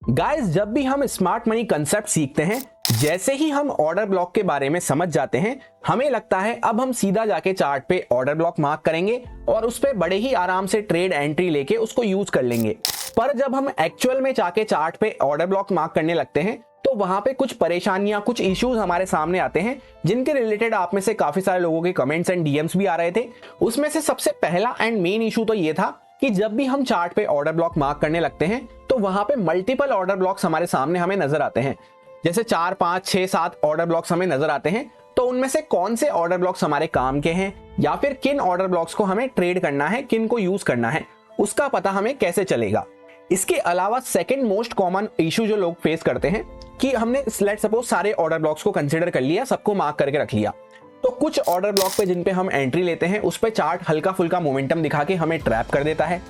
Guys, जब भी हम स्मार्ट मनी कंसेप्ट सीखते हैं, जैसे ही हम ऑर्डर ब्लॉक के बारे में समझ जाते हैं, हमें लगता है अब हम सीधा जाके चार्ट पे ऑर्डर ब्लॉक मार्क करेंगे और उस पे बड़े ही आराम से ट्रेड एंट्री लेके उसको यूज कर लेंगे। पर जब हम एक्चुअल में जाके चार्ट पे ऑर्डर ब्लॉक मार्क करने लगते हैं तो वहां पे कुछ परेशानियां, कुछ इश्यूज हमारे सामने आते हैं, जिनके रिलेटेड आप में से काफी सारे लोगों के कमेंट्स एंड डीएम्स भी आ रहे थे। उसमें से सबसे पहला एंड मेन इशू तो ये था कि जब भी हम चार्ट पे ऑर्डर ब्लॉक मार्क करने लगते हैं तो वहां पे मल्टीपल ऑर्डर ब्लॉक्स हमारे सामने हमें नजर आते हैं। जैसे 4, 5, 6, 7 ऑर्डर ब्लॉक्स हमें नजर आते हैं, तो उनमें से कौन से ऑर्डर ब्लॉक्स हमारे काम के हैं या फिर किन ऑर्डर ब्लॉक्स को हमें ट्रेड करना है, किन को यूज करना है, उसका पता हमें कैसे चलेगा। इसके अलावा सेकंड मोस्ट कॉमन इशू जो लोग फेस करते हैं कि हमने लेट सपोज सारे ऑर्डर ब्लॉक्स को कंसीडर कर लिया, सबको मार्क करके रख लिया, तो कुछ ऑर्डर ब्लॉक पे जिन पे हम एंट्री लेते हैं उस पे चार्ट हल्का फुल्का मोमेंटम दिखा के हमें ट्रैप कर देता है,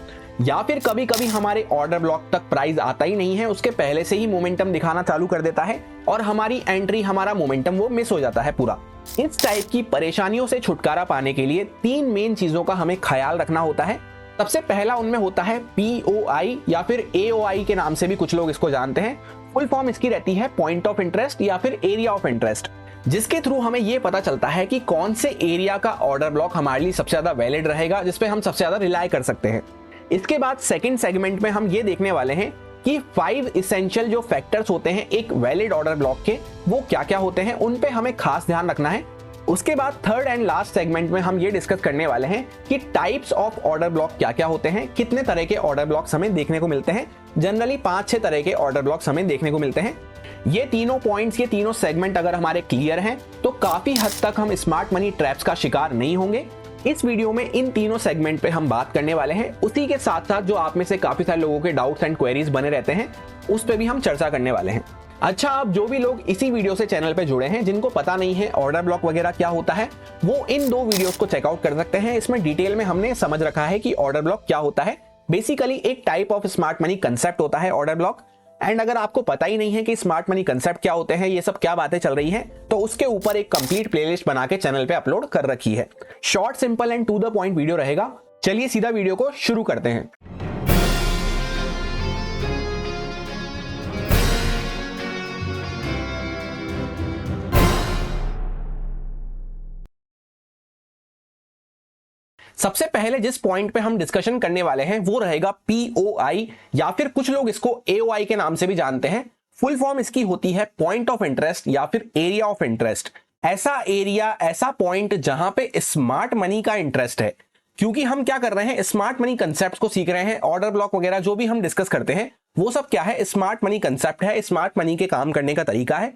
या फिर कभी कभी हमारे ऑर्डर ब्लॉक तक प्राइस आता ही नहीं है, उसके पहले से ही मोमेंटम दिखाना चालू कर देता है और हमारी एंट्री, हमारा मोमेंटम वो मिस हो जाता है पूरा। इस टाइप की परेशानियों से छुटकारा पाने के लिए 3 मेन चीजों का हमें ख्याल रखना होता है। सबसे पहला उनमें होता है POI या फिर AOI के नाम से भी कुछ लोग इसको जानते हैं। फुल फॉर्म इसकी रहती है पॉइंट ऑफ इंटरेस्ट या फिर एरिया ऑफ इंटरेस्ट, जिसके थ्रू हमें यह पता चलता है कि कौन से एरिया का ऑर्डर ब्लॉक हमारे लिए सबसे ज्यादा वैलिड रहेगा, जिसपे हम सबसे ज्यादा रिलाय कर सकते हैं। इसके बाद सेकंड सेगमेंट में हम ये देखने वाले हैं कि 5 इसेंशियल जो फैक्टर्स होते हैं एक वैलिड ऑर्डर ब्लॉक के, वो क्या क्या होते हैं, उन पे हमें खास ध्यान रखना है। उसके बाद थर्ड एंड लास्ट सेगमेंट में हम ये डिस्कस करने वाले हैं कि टाइप्स ऑफ ऑर्डर ब्लॉक क्या क्या होते हैं, कितने तरह के ऑर्डर ब्लॉक्स हमें देखने को मिलते हैं। जनरली 5-6 तरह के ऑर्डर ब्लॉक्स हमें देखने को मिलते हैं। ये तीनों पॉइंट्स, ये तीनों सेगमेंट अगर हमारे क्लियर हैं तो काफी हद तक हम स्मार्ट मनी ट्रैप्स का शिकार नहीं होंगे। इस वीडियो में इन तीनों सेगमेंट पे हम बात करने वाले हैं। उसी के साथ साथ जो आप में से काफी सारे लोगों के डाउट्स एंड क्वेरीज बने रहते हैं, उस पे भी हम चर्चा करने वाले हैं। अच्छा, अब जो भी लोग इसी वीडियो से चैनल पे जुड़े हैं, जिनको पता नहीं है ऑर्डर ब्लॉक वगैरह क्या होता है, वो इन 2 वीडियोस को चेकआउट कर सकते हैं। इसमें डिटेल में हमने समझ रखा है कि ऑर्डर ब्लॉक क्या होता है। बेसिकली एक type of smart money concept होता है ऑर्डर ब्लॉक। एंड अगर आपको पता ही नहीं है कि स्मार्ट मनी कंसेप्ट क्या होते हैं, ये सब क्या बातें चल रही हैं, तो उसके ऊपर एक कंप्लीट प्लेलिस्ट बना के चैनल पे अपलोड कर रखी है। Short, simple and to the point video रहेगा। चलिए सीधा वीडियो को शुरू करते हैं। सबसे पहले जिस पॉइंट पे हम डिस्कशन करने वाले हैं वो रहेगा POI, या फिर कुछ लोग इसको AOI के नाम से भी जानते हैं। फुल फॉर्म इसकी होती है पॉइंट ऑफ इंटरेस्ट या फिर एरिया ऑफ इंटरेस्ट। ऐसा एरिया, ऐसा पॉइंट जहां पे स्मार्ट मनी का इंटरेस्ट है। क्योंकि हम क्या कर रहे हैं, स्मार्ट मनी कंसेप्ट को सीख रहे हैं। ऑर्डर ब्लॉक वगैरह जो भी हम डिस्कस करते हैं वो सब क्या है, स्मार्ट मनी कंसेप्ट है, स्मार्ट मनी के काम करने का तरीका है।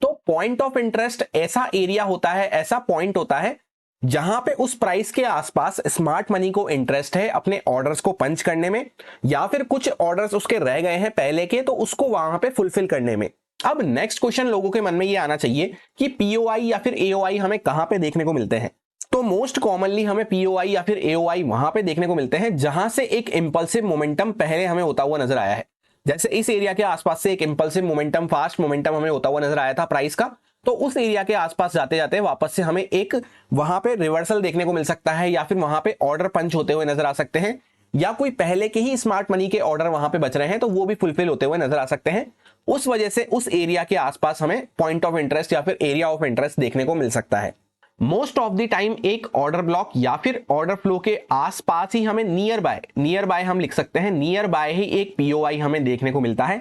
तो पॉइंट ऑफ इंटरेस्ट ऐसा एरिया होता है, ऐसा पॉइंट होता है जहां पे उस प्राइस के आसपास स्मार्ट मनी को इंटरेस्ट है अपने ऑर्डर्स को पंच करने में, या फिर कुछ ऑर्डर्स उसके रह गए हैं पहले के, तो उसको वहां पे फुलफिल करने में। अब नेक्स्ट क्वेश्चन लोगों के मन में ये आना चाहिए कि POI या फिर AOI हमें कहां पे देखने को मिलते हैं। तो मोस्ट कॉमनली हमें POI या फिर AOI वहां पे देखने को मिलते हैं जहां से एक इंपल्सिव मोमेंटम पहले हमें होता हुआ नजर आया है। जैसे इस एरिया के आसपास से एक इंपल्सिव मोमेंटम, फास्ट मोमेंटम हमें होता हुआ नजर आया था प्राइस का, तो उस एरिया के आसपास जाते जाते वापस से हमें एक वहां पे रिवर्सल देखने को मिल सकता है, या फिर वहां पे ऑर्डर पंच होते हुए नजर आ सकते हैं, या कोई पहले के ही स्मार्ट मनी के ऑर्डर वहां पे बच रहे हैं तो वो भी फुलफिल होते हुए नजर आ सकते हैं। उस वजह से उस एरिया के आसपास हमें पॉइंट ऑफ इंटरेस्ट या फिर एरिया ऑफ इंटरेस्ट देखने को मिल सकता है। मोस्ट ऑफ द टाइम एक ऑर्डर ब्लॉक या फिर ऑर्डर फ्लो के आसपास ही हमें नियर बाय हम लिख सकते हैं, नियर बाय ही एक POI हमें देखने को मिलता है।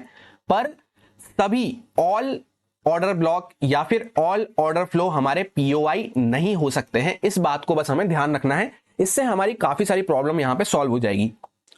पर सभी ऑल ऑर्डर ब्लॉक या फिर ऑल ऑर्डर फ्लो हमारे POI नहीं हो सकते हैं। इस बात को बस हमें ध्यान रखना है, इससे हमारी काफी सारी प्रॉब्लम यहां पे सॉल्व हो जाएगी।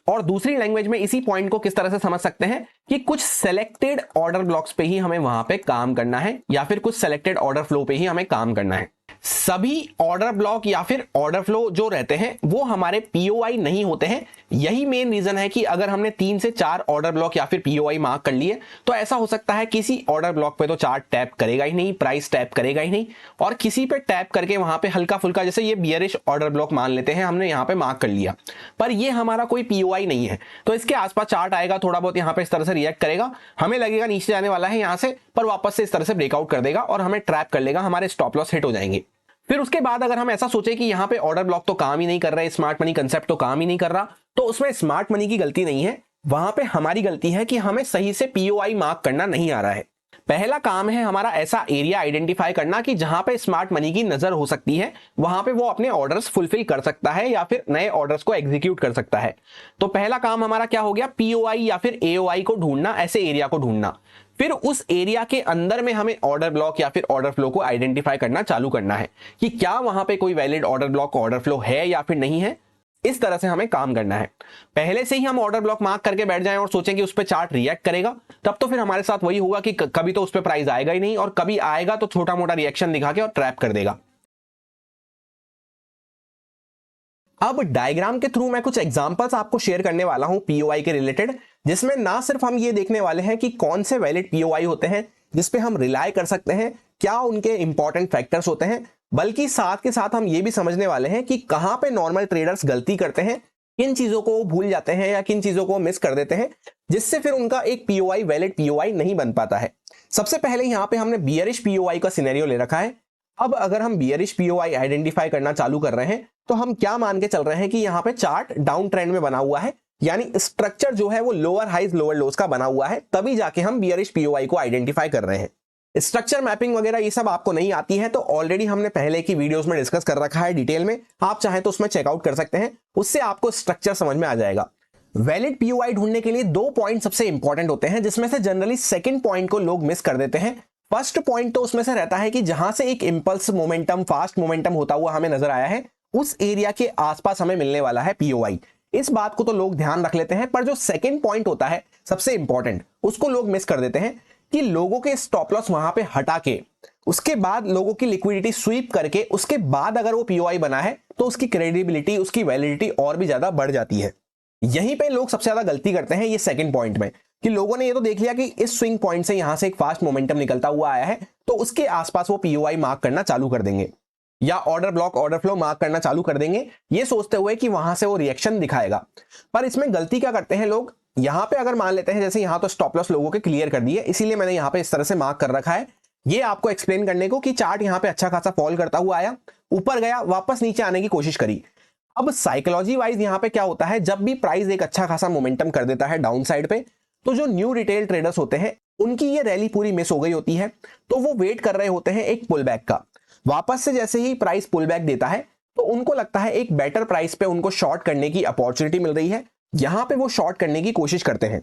और दूसरी लैंग्वेज में इसी पॉइंट को किस तरह से समझ सकते हैं कि कुछ सेलेक्टेड ऑर्डर ब्लॉक्स पे ही हमें वहां पे काम करना है, या फिर कुछ सेलेक्टेड ऑर्डर फ्लो पे ही हमें काम करना है। सभी ऑर्डर ब्लॉक या फिर ऑर्डर फ्लो जो रहते हैं वो हमारे POI नहीं होते हैं। यही मेन रीजन है कि अगर हमने 3 से 4 ऑर्डर ब्लॉक या फिर POI मार्क कर लिए, तो ऐसा हो सकता है किसी ऑर्डर ब्लॉक पे तो चार्ट टैप करेगा ही नहीं, प्राइस टैप करेगा ही नहीं, और किसी पे टैप करके वहां पे हल्का फुल्का, जैसे ये बियरिश ऑर्डर ब्लॉक मान लेते हैं, हमने यहाँ पे मार्क कर लिया, पर ये हमारा कोई POI नहीं है, तो इसके आसपास चार्ट आएगा, थोड़ा बहुत यहाँ पे इस तरह से रिएक्ट करेगा, हमें लगेगा नीचे जाने वाला है यहाँ से, पर वापस से इस तरह से ब्रेकआउट कर देगा और हमें ट्रैप कर लेगा, हमारे स्टॉप लॉस हिट हो जाएंगे। फिर उसके बाद अगर हम ऐसा सोचे कि यहाँ पे ऑर्डर ब्लॉक तो काम ही नहीं कर रहा है, स्मार्ट मनी कंसेप्ट तो काम ही नहीं कर रहा, तो उसमें स्मार्ट मनी की गलती नहीं है, वहां पे हमारी गलती है कि हमें सही से पीओआई मार्क करना नहीं आ रहा है। पहला काम है हमारा ऐसा एरिया आइडेंटिफाई करना कि जहां पे स्मार्ट मनी की नजर हो सकती है, वहां पे वो अपने ऑर्डर्स फुलफिल कर सकता है या फिर नए ऑर्डर्स को एग्जीक्यूट कर सकता है। तो पहला काम हमारा क्या हो गया, पीओआई या फिर एओआई को ढूंढना, ऐसे एरिया को ढूंढना। फिर उस एरिया के अंदर में हमें ऑर्डर ब्लॉक या फिर ऑर्डर फ्लो को आइडेंटिफाई करना चालू करना है कि क्या वहां पे कोई valid order block order flow है या फिर नहीं है। इस तरह से हमें काम करना है। पहले से ही हम ऑर्डर ब्लॉक मार्क करके बैठ जाएं और सोचें कि उस पर चार्ट रिएक्ट करेगा, तब तो फिर हमारे साथ वही होगा कि कभी तो उस पर प्राइस आएगा ही नहीं, और कभी आएगा तो छोटा मोटा रिएक्शन दिखा के और ट्रैप कर देगा। अब डायग्राम के थ्रू मैं कुछ एग्जांपल्स आपको शेयर करने वाला हूं पीओआई के रिलेटेड, जिसमें ना सिर्फ हम ये देखने वाले हैं कि कौन से वैलिड पीओआई होते हैं जिसपे हम रिलाय कर सकते हैं, क्या उनके इंपॉर्टेंट फैक्टर्स होते हैं, बल्कि साथ के साथ हम ये भी समझने वाले हैं कि कहां पे नॉर्मल ट्रेडर्स गलती करते हैं, किन चीजों को भूल जाते हैं या किन चीजों को मिस कर देते हैं, जिससे फिर उनका एक पीओआई वैलिड पीओआई नहीं बन पाता है। सबसे पहले यहां पे हमने बियरिश पीओआई का सिनेरियो ले रखा है। अब अगर हम बियरिश पीओआई आइडेंटिफाई करना चालू कर रहे हैं तो हम क्या मान के चल रहे हैं कि यहाँ पे चार्ट डाउन ट्रेंड में बना हुआ है, यानी स्ट्रक्चर जो है वो लोअर हाइज लोअर लोज का बना हुआ है, तभी जाके हम बियरिश पीओआई को आइडेंटिफाई कर रहे हैं। स्ट्रक्चर मैपिंग वगैरह ये सब आपको नहीं आती है तो ऑलरेडी हमने पहले की वीडियोस में डिस्कस कर रखा है डिटेल में, आप चाहें तो उसमें चेकआउट कर सकते हैं, उससे आपको स्ट्रक्चर समझ में आ जाएगा। वैलिड पीओआई ढूंढने के लिए दो पॉइंट सबसे इंपॉर्टेंट होते हैं, जिसमें से जनरली सेकंड पॉइंट को लोग मिस कर देते हैं। फर्स्ट पॉइंट तो उसमें से रहता है कि जहां से एक इंपल्स मोमेंटम, फास्ट मोमेंटम होता हुआ हमें नजर आया है, उस एरिया के आसपास हमें मिलने वाला है पीओआई। इस बात को तो लोग ध्यान रख लेते हैं, पर जो सेकंड पॉइंट होता है सबसे इंपॉर्टेंट, उसको लोग मिस कर देते हैं कि लोगों के स्टॉप लॉस वहां पे हटा के, उसके बाद लोगों की लिक्विडिटी स्वीप करके, उसके बाद अगर वो पीओआई बना है तो उसकी क्रेडिबिलिटी, उसकी वैलिडिटी और भी ज्यादा बढ़ जाती है। यहीं पे लोग सबसे ज्यादा गलती करते हैं ये सेकंड पॉइंट में, कि लोगों ने ये तो देख लिया कि इस स्विंग पॉइंट से यहां से एक फास्ट मोमेंटम निकलता हुआ आया है, तो उसके आसपास वो पीओआई मार्क करना चालू कर देंगे या order block order flow mark करना चालू कर देंगे, ये सोचते हुए कि वहां से वो रिएक्शन दिखाएगा। पर इसमें गलती क्या करते हैं लोग, यहां पे अगर मान लेते हैं जैसे यहां तो स्टॉप लॉस लोगों के क्लियर कर दिए, इसीलिए मैंने यहां पे इस तरह से मार्क कर रखा है, ये आपको एक्सप्लेन करने को कि चार्ट यहां पे अच्छा खासा फॉल करता हुआ आया, ऊपर गया, वापस नीचे आने की कोशिश करी। अब साइकोलॉजी वाइज यहां पे क्या होता है, जब भी प्राइस एक अच्छा खासा मोमेंटम कर देता है डाउन साइड पे, तो जो न्यू रिटेल ट्रेडर्स होते हैं उनकी ये रैली पूरी मिस हो गई होती है, तो वो वेट कर रहे होते हैं एक पुल बैक का। वापस से जैसे ही प्राइस पुल बैक देता है तो उनको लगता है एक बेटर प्राइस पे उनको शॉर्ट करने की अपॉर्चुनिटी मिल रही है, यहां पे वो शॉर्ट करने की कोशिश करते हैं।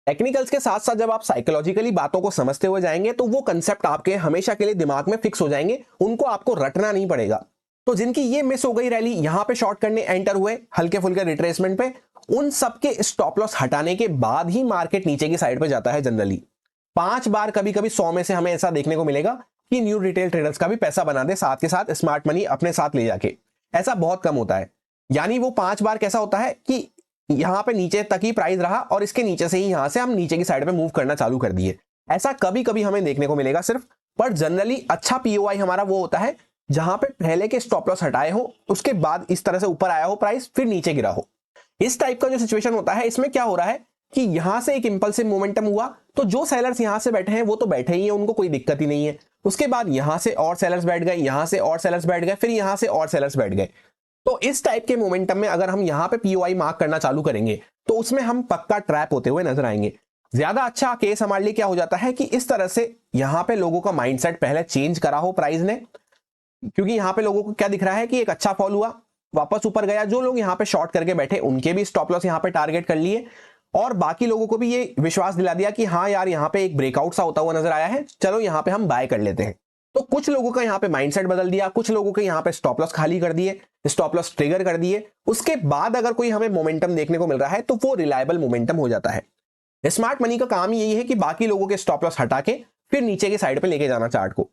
टेक्निकल्स के साथ साथ जब आप साइकोलॉजिकली बातों को समझते हुए जाएंगे तो वो कंसेप्ट आपके हमेशा के लिए दिमाग में फिक्स हो जाएंगे, उनको आपको रटना नहीं पड़ेगा। तो जिनकी ये मिस हो गई रैली, यहां पे शॉर्ट करने एंटर हुए हल्के फुल्के रिट्रेसमेंट पे, उन सबके स्टॉप लॉस हटाने के बाद ही मार्केट नीचे की साइड पे जाता है जनरली। 5 बार कभी कभी 100 में से हमें ऐसा देखने को मिलेगा कि न्यू रिटेल ट्रेडर्स का भी पैसा बना दे साथ के साथ स्मार्ट मनी अपने साथ ले जाके, ऐसा बहुत कम होता है। यानी वो 5 बार कैसा होता है कि यहां पे नीचे तक ही प्राइस रहा और इसके नीचे से ही यहां से हम नीचे की साइड पे मूव करना चालू कर दिए, ऐसा कभी कभी हमें देखने को मिलेगा सिर्फ। पर जनरली अच्छा पीओआई हमारा वो होता है जहां पे पहले के स्टॉप लॉस हटाए हो, उसके बाद इस तरह से ऊपर आया हो प्राइस, फिर नीचे गिरा हो। इस टाइप का जो सिचुएशन होता है, इसमें क्या हो रहा है कि यहां से एक इंपल्सिव मोमेंटम हुआ, तो जो सेलर्स यहां से बैठे हैं वो तो बैठे ही हैं, उनको कोई दिक्कत ही नहीं है। उसके बाद यहां से और सेलर्स बैठ गए, यहां से और सेलर्स बैठ गए, फिर यहां से और सेलर्स बैठ गए। तो इस टाइप के मोमेंटम में अगर हम यहां पे पीओआई मार्क करना चालू करेंगे तो उसमें हम पक्का ट्रैप होते हुए नजर आएंगे। ज्यादा अच्छा केस हमारे लिए क्या हो जाता है कि इस तरह से यहां पे लोगों का माइंडसेट पहले चेंज करा हो प्राइस ने, क्योंकि यहां पे लोगों को क्या दिख रहा है कि एक अच्छा फॉल हुआ, वापस ऊपर गया, जो लोग यहां पे शॉर्ट करके बैठे उनके भी स्टॉप लॉस यहां पे टारगेट कर लिए, और बाकी लोगों को भी ये विश्वास दिला दिया कि हाँ यार यहां पे एक ब्रेकआउट सा होता हुआ नजर आया है, चलो यहां पे हम बाय कर लेते हैं। तो कुछ लोगों का यहां पे माइंडसेट बदल दिया, कुछ लोगों के यहां पे स्टॉप लॉस खाली कर दिए, स्टॉप लॉस ट्रिगर कर दिए। उसके बाद अगर कोई हमें मोमेंटम देखने को मिल रहा है तो वो रिलायबल मोमेंटम हो जाता है। स्मार्ट मनी का काम यही है कि बाकी लोगों के स्टॉप लॉस हटा के फिर नीचे की साइड पे लेके जाना चार्ट को,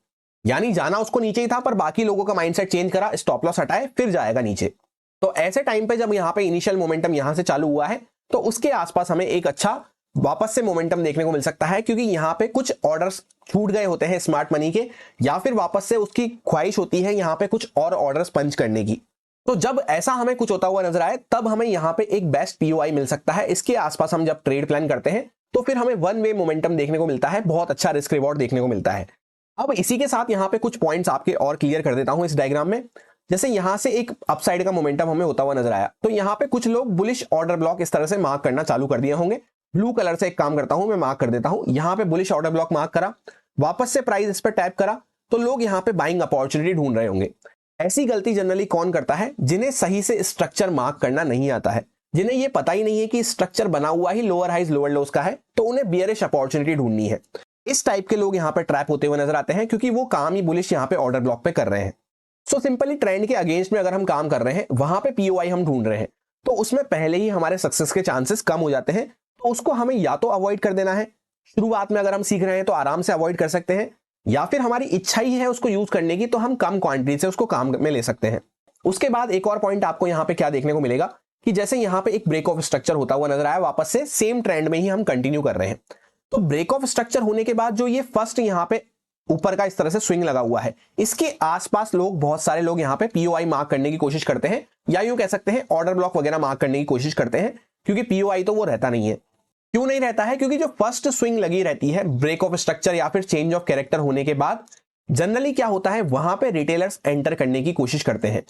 यानी जाना उसको नीचे ही था पर बाकी लोगों का माइंडसेट चेंज करा, स्टॉप लॉस हटाए, फिर जाएगा नीचे। तो ऐसे टाइम पे जब यहाँ पे इनिशियल मोमेंटम यहां से चालू हुआ है तो उसके आसपास हमें एक अच्छा वापस से मोमेंटम देखने को मिल सकता है, क्योंकि यहाँ पे कुछ ऑर्डर्स छूट गए होते हैं स्मार्ट मनी के, या फिर वापस से उसकी ख्वाहिश होती है यहाँ पे कुछ और ऑर्डर्स पंच करने की। तो जब ऐसा हमें कुछ होता हुआ नजर आए तब हमें यहाँ पे एक बेस्ट पीओआई मिल सकता है। इसके आसपास हम जब ट्रेड प्लान करते हैं तो फिर हमें वन वे मोमेंटम देखने को मिलता है, बहुत अच्छा रिस्क रिवॉर्ड देखने को मिलता है। अब इसी के साथ यहाँ पे कुछ पॉइंट्स आपके और क्लियर कर देता हूं इस डायग्राम में। जैसे यहां से एक अपसाइड का मोमेंटम हमें होता हुआ नजर आया, तो यहाँ पे कुछ लोग बुलिश ऑर्डर ब्लॉक इस तरह से मार्क करना चालू कर दिए होंगे। ब्लू कलर से एक काम करता हूं, मैं मार्क कर देता हूं, यहाँ पे बुलिश ऑर्डर ब्लॉक मार्क करा, वापस से प्राइस इस पर टैप करा, तो लोग यहाँ पे बाइंग अपॉर्चुनिटी ढूंढ रहे होंगे। ऐसी गलती जनरली कौन करता है? जिन्हें सही से स्ट्रक्चर मार्क करना नहीं आता है, जिन्हें ये पता ही नहीं है कि स्ट्रक्चर बना हुआ ही लोअर हाइज लोअर लोस का है, तो उन्हें बियरिश अपॉर्चुनिटी ढूंढनी है। इस टाइप के लोग यहाँ पे ट्रैप होते हुए नजर आते हैं, क्योंकि वो काम ही बुलिश यहाँ पे ऑर्डर ब्लॉक पे कर रहे हैं। सो सिंपली ट्रेंड के अगेंस्ट में अगर हम काम कर रहे हैं, वहां पे पीओआई हम ढूंढ रहे हैं, तो उसमें पहले ही हमारे सक्सेस के चांसेस कम हो जाते हैं। तो उसको हमें या तो अवॉइड कर देना है, शुरुआत में अगर हम सीख रहे हैं तो आराम से अवॉइड कर सकते हैं, या फिर हमारी इच्छा ही है उसको यूज करने की, तो हम कम क्वांटिटी से उसको काम में ले सकते हैं। उसके बाद एक और पॉइंट आपको यहाँ पे क्या देखने को मिलेगा कि जैसे यहाँ पे एक ब्रेक ऑफ स्ट्रक्चर होता हुआ नजर आया, वापस से सेम ट्रेंड में ही हम कंटिन्यू कर रहे हैं। तो ब्रेक ऑफ स्ट्रक्चर होने के बाद जो ये फर्स्ट यहाँ पे ऊपर का इस तरह से स्विंग लगा हुआ है, इसके आसपास लोग, बहुत सारे लोग यहाँ पे पीओआई मार्क करने की कोशिश करते हैं, या यूं कह सकते हैं ऑर्डर ब्लॉक वगैरह मार्क करने की कोशिश करते हैं, क्योंकि पीओआई तो वो रहता नहीं है। क्यों नहीं रहता है? क्योंकि जो फर्स्ट स्विंग लगी रहती है ब्रेक ऑफ स्ट्रक्चर या फिर चेंज ऑफ कैरेक्टर होने के बाद, जनरली क्या होता है, वहां पे रिटेलर्स एंटर करने की कोशिश करते हैं,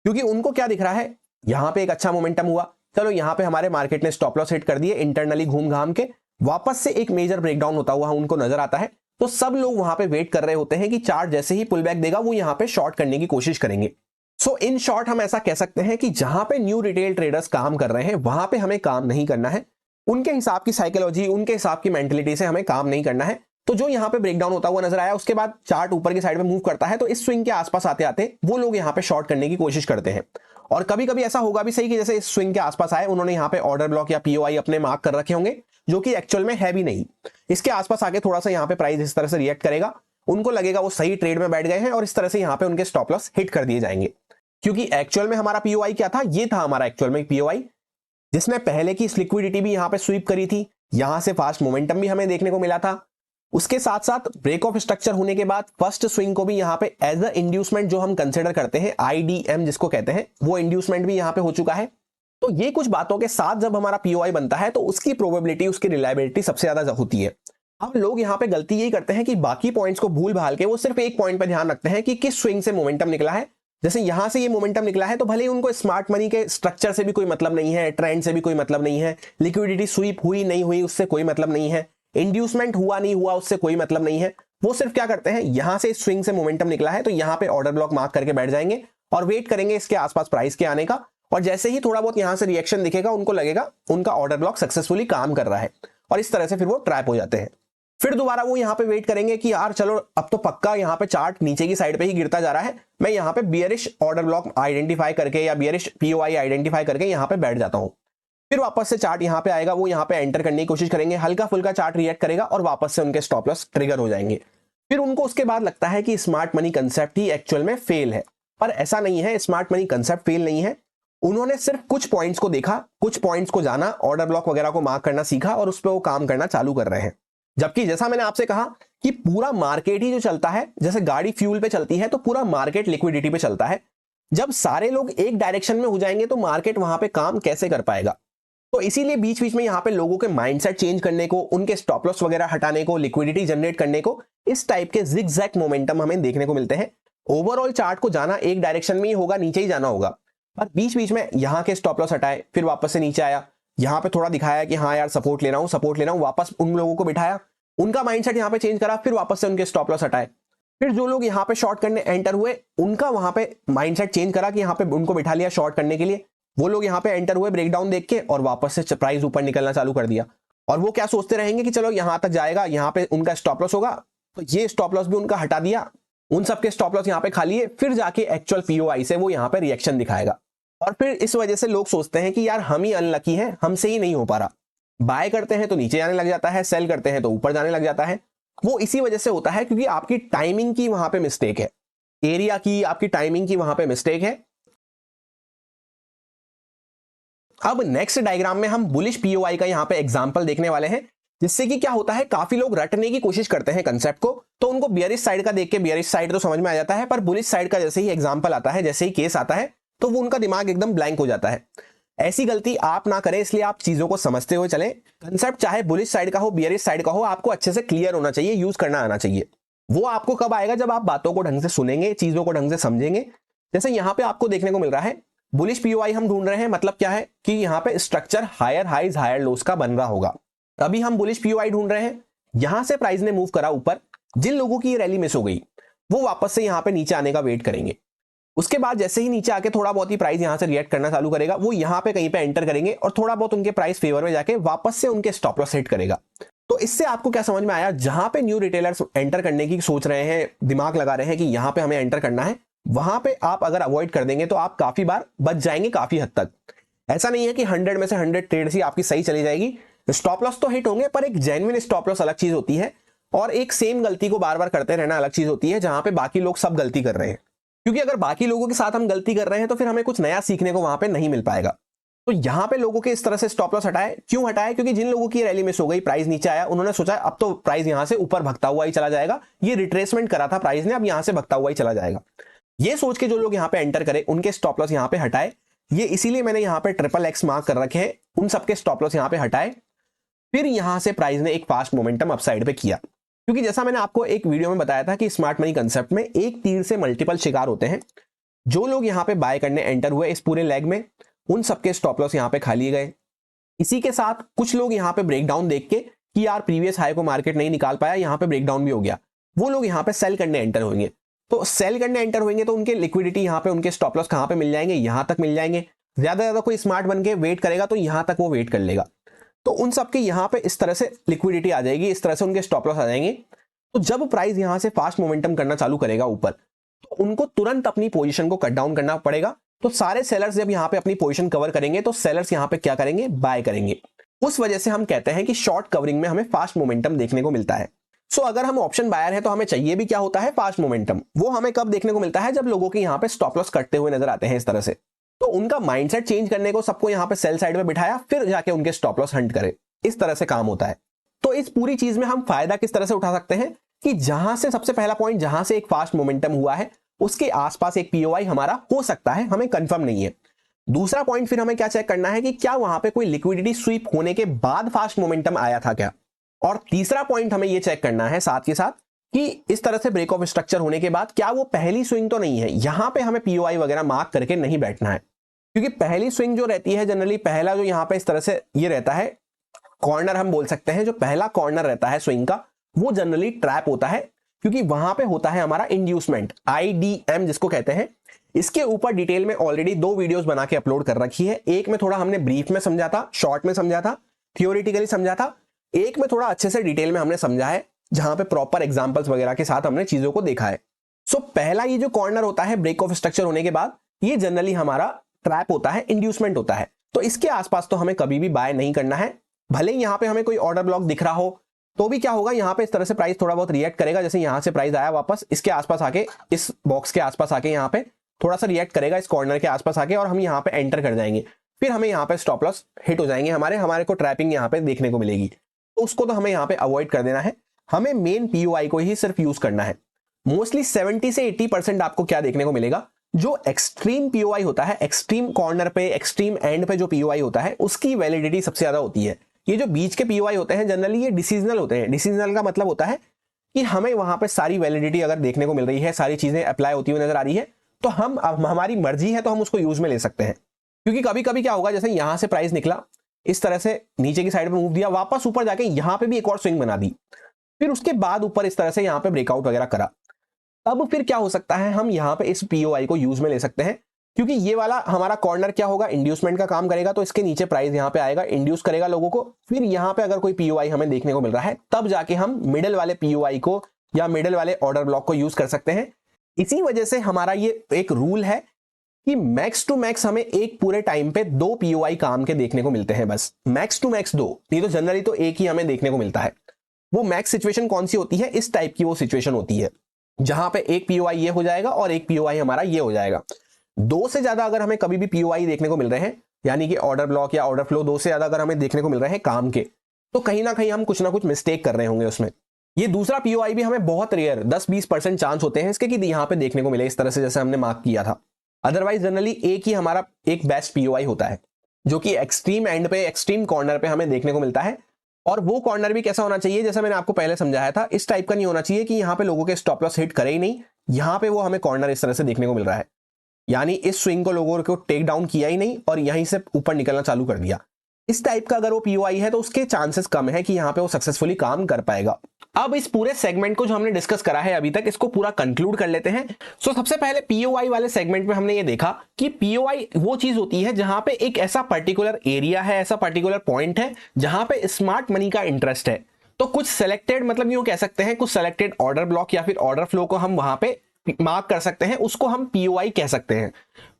क्योंकि उनको क्या दिख रहा है, यहां पे एक अच्छा मोमेंटम हुआ, चलो यहां पे हमारे मार्केट ने स्टॉप लॉस हिट कर दिए इंटरनली घूम घाम के, वापस से एक मेजर ब्रेकडाउन होता हुआ उनको नजर आता है, तो सब लोग वहां पे वेट कर रहे होते हैं कि चार्ट जैसे ही पुल बैक देगा वो यहां पे शॉर्ट करने की कोशिश करेंगे। सो इन शॉर्ट हम ऐसा कह सकते हैं कि जहां पे न्यू रिटेल ट्रेडर्स काम कर रहे हैं, वहां पे हमें काम नहीं करना है, उनके हिसाब की साइकोलॉजी, उनके हिसाब की मेंटलिटी से हमें काम नहीं करना है। तो जो यहाँ पे ब्रेकडाउन होता हुआ नजर आया, उसके बाद चार्ट ऊपर की साइड में मूव करता है, तो इस स्विंग के आसपास आते आते वो लोग यहाँ पे शॉर्ट करने की कोशिश करते हैं। और कभी कभी ऐसा होगा भी सही कि जैसे इस स्विंग के आसपास आए, उन्होंने यहाँ पे ऑर्डर ब्लॉक या पीओआई अपने मार्क कर रखे होंगे, जो कि एक्चुअल में है भी नहीं। इसके आसपास आके थोड़ा सा यहाँ पे प्राइस इस तरह से रिएक्ट करेगा, उनको लगेगा वो सही ट्रेड में बैठ गए हैं, और इस तरह से यहाँ पे उनके स्टॉप लॉस हिट कर दिए जाएंगे। क्योंकि एक्चुअल में हमारा पीओआई क्या था? ये था हमारा एक्चुअल में पीओआई, जिसने पहले की लिक्विडिटी भी यहाँ पे स्वीप करी थी, यहां से फास्ट मोमेंटम भी हमें देखने को मिला था। उसके साथ साथ ब्रेक ऑफ स्ट्रक्चर होने के बाद फर्स्ट स्विंग को भी यहाँ पे एज अ इंड्यूसमेंट जो हम कंसिडर करते हैं, आईडीएम जिसको कहते हैं, वो इंड्यूसमेंट भी यहाँ पे हो चुका है। तो ये कुछ बातों के साथ जब हमारा पीओआई बनता है, तो उसकी प्रोबेबिलिटी, उसकी रिलायबिलिटी सबसे ज्यादा होती है। अब लोग यहाँ पे गलती यही करते हैं कि बाकी पॉइंट्स को भूल भाल के वो सिर्फ एक पॉइंट पे ध्यान रखते हैं कि किस स्विंग से मोमेंटम निकला है। जैसे यहां से ये मोमेंटम निकला है, तो भले ही उनको स्मार्ट मनी के स्ट्रक्चर से भी कोई मतलब नहीं है, ट्रेंड से भी कोई मतलब नहीं है, लिक्विडिटी स्वीप हुई नहीं हुई उससे कोई मतलब नहीं है, इंड्यूसमेंट हुआ नहीं हुआ उससे कोई मतलब नहीं है। वो सिर्फ क्या करते हैं, यहां से स्विंग से मोमेंटम निकला है, तो यहां पे ऑर्डर ब्लॉक मार्क करके बैठ जाएंगे और वेट करेंगे इसके आसपास प्राइस के आने का। और जैसे ही थोड़ा बहुत यहां से रिएक्शन दिखेगा, उनको लगेगा उनका ऑर्डर ब्लॉक सक्सेसफुली काम कर रहा है, और इस तरह से फिर वो ट्रैप हो जाते हैं। फिर दोबारा वो यहाँ पे वेट करेंगे कि यार चलो अब तो पक्का यहाँ पे चार्ट नीचे की साइड पे ही गिरता जा रहा है, मैं यहाँ पे बियरिश ऑर्डर ब्लॉक आइडेंटिफाई करके या बियरिश पीओआई आइडेंटिफाई करके यहाँ पे बैठ जाता हूं। फिर वापस से चार्ट यहाँ पे आएगा, वो यहाँ पे एंटर करने की कोशिश करेंगे, हल्का फुल्का चार्ट रिएक्ट करेगा और वापस से उनके स्टॉप लॉस ट्रिगर हो जाएंगे। फिर उनको उसके बाद लगता है कि स्मार्ट मनी कंसेप्ट ही एक्चुअल में फेल है, पर ऐसा नहीं है, स्मार्ट मनी कंसेप्ट फेल नहीं है। उन्होंने सिर्फ कुछ पॉइंट्स को देखा, कुछ पॉइंट्स को जाना, ऑर्डर ब्लॉक वगैरह को मार्क करना सीखा और उस पर वो काम करना चालू कर रहे हैं। जबकि जैसा मैंने आपसे कहा कि पूरा मार्केट ही जो चलता है, जैसे गाड़ी फ्यूल पे चलती है तो पूरा मार्केट लिक्विडिटी पे चलता है। जब सारे लोग एक डायरेक्शन में हो जाएंगे तो मार्केट वहां पे काम कैसे कर पाएगा। तो इसीलिए बीच बीच में यहाँ पे लोगों के माइंडसेट चेंज करने को, उनके स्टॉप लॉस वगैरह हटाने को, लिक्विडिटी जनरेट करने को, इस टाइप के जिगजैग मोमेंटम हमें देखने को मिलते हैं। ओवरऑल चार्ट को जाना एक डायरेक्शन में ही होगा, नीचे ही जाना होगा, पर बीच बीच में यहाँ के स्टॉप लॉस हटाए, फिर वापस से नीचे आया, यहाँ पे थोड़ा दिखाया कि हाँ यार सपोर्ट ले रहा हूँ, वापस उन लोगों को बिठाया, उनका माइंडसेट यहाँ पे चेंज करा, फिर वापस से उनके स्टॉप लॉस हटाए। फिर जो लोग यहाँ पे शॉर्ट करने एंटर हुए, उनका वहां पे माइंडसेट चेंज करा कि यहाँ पे उनको बिठा लिया शॉर्ट करने के लिए। वो लोग यहाँ पे एंटर हुए ब्रेकडाउन देख के और वापस से प्राइस ऊपर निकलना चालू कर दिया। और वो क्या सोचते रहेंगे कि चलो यहाँ तक जाएगा, यहाँ पे उनका स्टॉप लॉस होगा, तो ये स्टॉप लॉस भी उनका हटा दिया, उन सबके स्टॉप लॉस यहाँ पे खा लिए, फिर जाके एक्चुअल पीओआई से वो यहाँ पे रिएक्शन दिखाएगा। और फिर इस वजह से लोग सोचते हैं कि यार हम ही अनलकी हैं, हमसे ही नहीं हो पा रहा। बाय करते हैं तो नीचे जाने लग जाता है, सेल करते हैं तो ऊपर जाने लग जाता है। वो इसी वजह से होता है क्योंकि आपकी टाइमिंग की वहां पे मिस्टेक है, एरिया की, आपकी टाइमिंग की वहां पे मिस्टेक है। अब नेक्स्ट डायग्राम में हम बुलिश पीओआई का यहाँ पे एग्जांपल देखने वाले हैं, जिससे कि क्या होता है, काफी लोग रटने की कोशिश करते हैं कंसेप्ट को, तो उनको बियरिश साइड का देख के बियरिश साइड तो समझ में आ जाता है, पर बुलिश साइड का जैसे ही एग्जांपल आता है, जैसे ही केस आता है, तो वो उनका दिमाग एकदम ब्लैंक हो जाता है। ऐसी गलती आप ना करें, इसलिए आप चीजों को समझते हुए चलें। कंसेप्ट चाहे बुलिश साइड का हो, बियरिश साइड का हो, आपको अच्छे से क्लियर होना चाहिए, यूज करना आना चाहिए। वो आपको कब आएगा, जब आप बातों को ढंग से सुनेंगे, चीजों को ढंग से समझेंगे, जैसे यहाँ पे आपको देखने को मिल रहा है बुलिश पीओआई हम ढूंढ रहे हैं, मतलब क्या है कि यहाँ पे structure higher highs higher lows का बन रहा होगा। अभी हम बुलिश पीओआई ढूंढ रहे हैं, यहां से प्राइस ने मूव करा ऊपर, जिन लोगों की ये रैली मिस हो गई वो वापस से यहाँ पे नीचे आने का वेट करेंगे। उसके बाद जैसे ही नीचे आके थोड़ा बहुत ही प्राइस यहां से रिएक्ट करना चालू करेगा, वो यहाँ पे कहीं पे एंटर करेंगे और थोड़ा बहुत उनके प्राइस फेवर में जाके वापस से उनके स्टॉप लॉस हिट करेगा। तो इससे आपको क्या समझ में आया, जहां पे न्यू रिटेलर्स एंटर करने की सोच रहे हैं, दिमाग लगा रहे हैं कि यहां पे हमें एंटर करना है, वहां पे आप अगर अवॉइड कर देंगे तो आप काफी बार बच जाएंगे काफी हद तक। ऐसा नहीं है कि 100 में से 100 ट्रेड्स ही आपकी सही चली जाएगी, स्टॉप लॉस तो हिट होंगे, पर एक जेन्युइन स्टॉप लॉस अलग चीज होती है और एक सेम गलती को बार बार करते रहना अलग चीज होती है, जहां पे बाकी लोग सब गलती कर रहे हैं। क्योंकि अगर बाकी लोगों के साथ हम गलती कर रहे हैं तो फिर हमें कुछ नया सीखने को वहां पे नहीं मिल पाएगा। तो यहां पे लोगों के इस तरह से स्टॉप लॉस हटाए, क्यों हटाए, क्योंकि जिन लोगों की रैली मिस हो गई, प्राइस नीचे आया, उन्होंने सोचा अब तो प्राइस यहां से ऊपर भगता हुआ ही चला जाएगा, ये रिट्रेसमेंट करा था प्राइस ने, अब यहां से भगता हुआ ही चला जाएगा। ये सोच के जो लोग यहाँ पे एंटर करे उनके स्टॉप लॉस यहाँ पे हटाए। ये इसीलिए मैंने यहाँ पे XXX मार्क कर रखे हैं, उन सबके स्टॉप लॉस यहाँ पे हटाए। फिर यहां से प्राइस ने एक फास्ट मोमेंटम अपसाइड पे किया, क्योंकि जैसा मैंने आपको एक वीडियो में बताया था कि स्मार्ट मनी कंसेप्ट में एक तीर से मल्टीपल शिकार होते हैं। जो लोग यहाँ पे बाय करने एंटर हुए इस पूरे लेग में, उन सबके स्टॉप लॉस यहाँ पे खा लिए गए। इसी के साथ कुछ लोग यहाँ पे ब्रेकडाउन देख के कि यार प्रीवियस हाई को मार्केट नहीं निकाल पाया, यहाँ पे ब्रेकडाउन भी हो गया, वो लोग यहाँ पे सेल करने एंटर होंगे। तो सेल करने एंटर होंगे तो उनके लिक्विडिटी यहाँ पे, उनके स्टॉप लॉस कहाँ पे मिल जाएंगे, यहां तक मिल जाएंगे। ज्यादा कोई स्मार्ट बन के वेट करेगा तो यहां तक वो वेट कर लेगा, तो उन सबके यहाँ पे इस तरह से लिक्विडिटी आ जाएगी, इस तरह से उनके स्टॉप लॉस आ जाएंगे। तो जब प्राइस यहां से फास्ट मोमेंटम करना चालू करेगा ऊपर, तो उनको तुरंत अपनी पोजीशन को कट डाउन करना पड़ेगा। तो सारे सेलर्स जब यहाँ पे अपनी पोजीशन कवर करेंगे तो सेलर्स यहाँ पे क्या करेंगे, बाय करेंगे। उस वजह से हम कहते हैं कि शॉर्ट कवरिंग में हमें फास्ट मोमेंटम देखने को मिलता है। सो अगर हम ऑप्शन बायर है तो हमें चाहिए भी क्या होता है, फास्ट मोमेंटम। वो हमें कब देखने को मिलता है, जब लोगों के यहाँ पे स्टॉप लॉस कटते हुए नजर आते हैं इस तरह से, तो उनका माइंडसेट चेंज करने को सबको यहाँ पे सेल साइड में बिठाया, फिर जाके उनके स्टॉप लॉस हंट करे, इस तरह से काम होता है। तो इस पूरी चीज में हम फायदा किस तरह से उठा सकते हैं कि जहां से सबसे पहला पॉइंट, जहां से एक फास्ट मोमेंटम हुआ है उसके आसपास एक पीओआई हमारा हो सकता है, हमें कंफर्म नहीं है। दूसरा पॉइंट फिर हमें क्या चेक करना है कि क्या वहां पे कोई लिक्विडिटी स्वीप होने के बाद फास्ट मोमेंटम आया था क्या। और तीसरा पॉइंट हमें यह चेक करना है साथ के साथ कि इस तरह से ब्रेक ऑफ स्ट्रक्चर होने के बाद क्या वो पहली स्विंग तो नहीं है। यहां पे हमें पीओआई वगैरह मार्क करके नहीं बैठना है, क्योंकि पहली स्विंग जो रहती है जनरली, पहला जो यहाँ पे इस तरह से ये रहता है कॉर्नर, हम बोल सकते हैं जो पहला कॉर्नर रहता है स्विंग का, वो जनरली ट्रैप होता है, क्योंकि वहां पे होता है हमारा इंड्यूसमेंट, IDM जिसको कहते हैं। इसके ऊपर डिटेल में ऑलरेडी 2 वीडियोस बना के अपलोड कर रखी है। एक में थोड़ा हमने ब्रीफ में समझा था, शॉर्ट में समझा था, थियोरिटिकली समझा था। एक में थोड़ा अच्छे से डिटेल में हमने समझा है, जहां पे प्रॉपर एग्जांपल्स वगैरह के साथ हमने चीजों को देखा है। सो पहला ये जो कॉर्नर होता है ब्रेक ऑफ स्ट्रक्चर होने के बाद, ये जनरली हमारा ट्रैप होता है, इंड्यूसमेंट होता है। तो इसके आसपास तो हमें कभी भी बाय नहीं करना है। भले ही यहाँ पे हमें कोई ऑर्डर ब्लॉक दिख रहा हो तो भी क्या होगा, यहाँ पे इस तरह से प्राइस थोड़ा बहुत रिएक्ट करेगा। जैसे यहाँ से प्राइस आया वापस इसके आसपास आके, इस बॉक्स के आसपास आके यहाँ पे थोड़ा सा रिएक्ट करेगा, इस कॉर्नर के आसपास आके, और हम यहाँ पे एंटर कर जाएंगे। फिर हमें यहाँ पे स्टॉप लॉस हिट हो जाएंगे, हमारे को ट्रैपिंग यहाँ पे देखने को मिलेगी। तो उसको तो हमें यहाँ पे अवॉइड कर देना है। हमें मेन पीओआई को ही सिर्फ यूज करना है। मोस्टली 70 से 80% आपको क्या देखने को मिलेगा, जो एक्सट्रीम पीओआई होता है, एक्सट्रीम कॉर्नर पे, एक्सट्रीम एंड पे जो पीओआई होता है उसकी वैलिडिटी सबसे ज्यादा होती है। ये जो बीच के पीओआई होते हैं जनरली ये डिसीजनल होते हैं। डिसीजनल का मतलब होता है कि हमें वहां पे सारी वैलिडिटी अगर देखने को मिल रही है, सारी चीजें अप्लाई होती हुई नजर आ रही है, तो हम, हमारी मर्जी है तो हम उसको यूज में ले सकते हैं। क्योंकि कभी कभी क्या होगा, जैसे यहां से प्राइस निकला, इस तरह से नीचे की साइड पे मूव दिया, वापस ऊपर जाके यहां पे भी एक और स्विंग बना दी, फिर उसके बाद ऊपर इस तरह से यहां पे ब्रेकआउट वगैरह करा, तब फिर क्या हो सकता है, हम यहां पे इस पीओआई को यूज में ले सकते हैं। क्योंकि ये वाला हमारा कॉर्नर क्या होगा, इंड्यूसमेंट का काम करेगा, तो इसके नीचे प्राइस यहां पे आएगा, इंड्यूस करेगा लोगों को। फिर यहां पे अगर कोई पीओआई हमें देखने को मिल रहा है, तब जाके हम मिडिल वाले पीओआई को या मिडिल वाले ऑर्डर ब्लॉक को यूज कर सकते हैं। इसी वजह से हमारा ये एक रूल है कि मैक्स टू मैक्स हमें एक पूरे टाइम पे 2 पीओआई काम के देखने को मिलते हैं, बस मैक्स टू मैक्स 2, नहीं तो जनरली तो एक ही हमें देखने को मिलता है। वो मैक्स सिचुएशन कौन सी होती है, इस टाइप की वो सिचुएशन होती है जहां पे एक पीओआई ये हो जाएगा और एक पीओआई हमारा ये हो जाएगा। 2 से ज्यादा अगर हमें कभी भी पीओआई देखने को मिल रहे हैं, यानी कि ऑर्डर ब्लॉक या ऑर्डर फ्लो 2 से ज्यादा अगर हमें देखने को मिल रहे हैं काम के, तो कहीं ना कहीं हम कुछ ना कुछ मिस्टेक कर रहे होंगे उसमें। ये दूसरा पीओआई भी हमें बहुत रेयर 10-20% चांस होते हैं इसके कि यहाँ पे देखने को मिले इस तरह से, जैसे हमने मार्क किया था। अदरवाइज जनरली एक ही हमारा एक बेस्ट पीओआई होता है, जो कि एक्सट्रीम एंड पे, एक्सट्रीम कॉर्नर पे हमें देखने को मिलता है। और वो कॉर्नर भी कैसा होना चाहिए, जैसा मैंने आपको पहले समझाया था, इस टाइप का नहीं होना चाहिए कि यहाँ पे लोगों के स्टॉप लॉस हिट करे ही नहीं। यहाँ पे वो हमें कॉर्नर इस तरह से देखने को मिल रहा है, यानी इस स्विंग को लोगों को टेक डाउन किया ही नहीं और यहीं से ऊपर निकलना चालू कर दिया। इस टाइप का अगर वो पीओआई है तो उसके चांसेस कम है कि यहाँ पे वो सक्सेसफुली काम कर पाएगा। अब इस पूरे सेगमेंट को जो हमने डिस्कस करा है अभी तक, इसको पूरा कंक्लूड कर लेते हैं। सबसे पहले पीओआई वाले सेगमेंट में हमने ये देखा कि पीओआई वो चीज होती है जहां पे एक ऐसा पर्टिकुलर एरिया है, ऐसा पर्टिकुलर पॉइंट है जहां पे स्मार्ट मनी का इंटरेस्ट है। तो कुछ सेलेक्टेड, मतलब यूं कह सकते हैं, कुछ सेलेक्टेड ऑर्डर ब्लॉक या फिर ऑर्डर फ्लो को हम वहां पे मार्क कर सकते हैं, उसको हम पीओआई कह सकते हैं।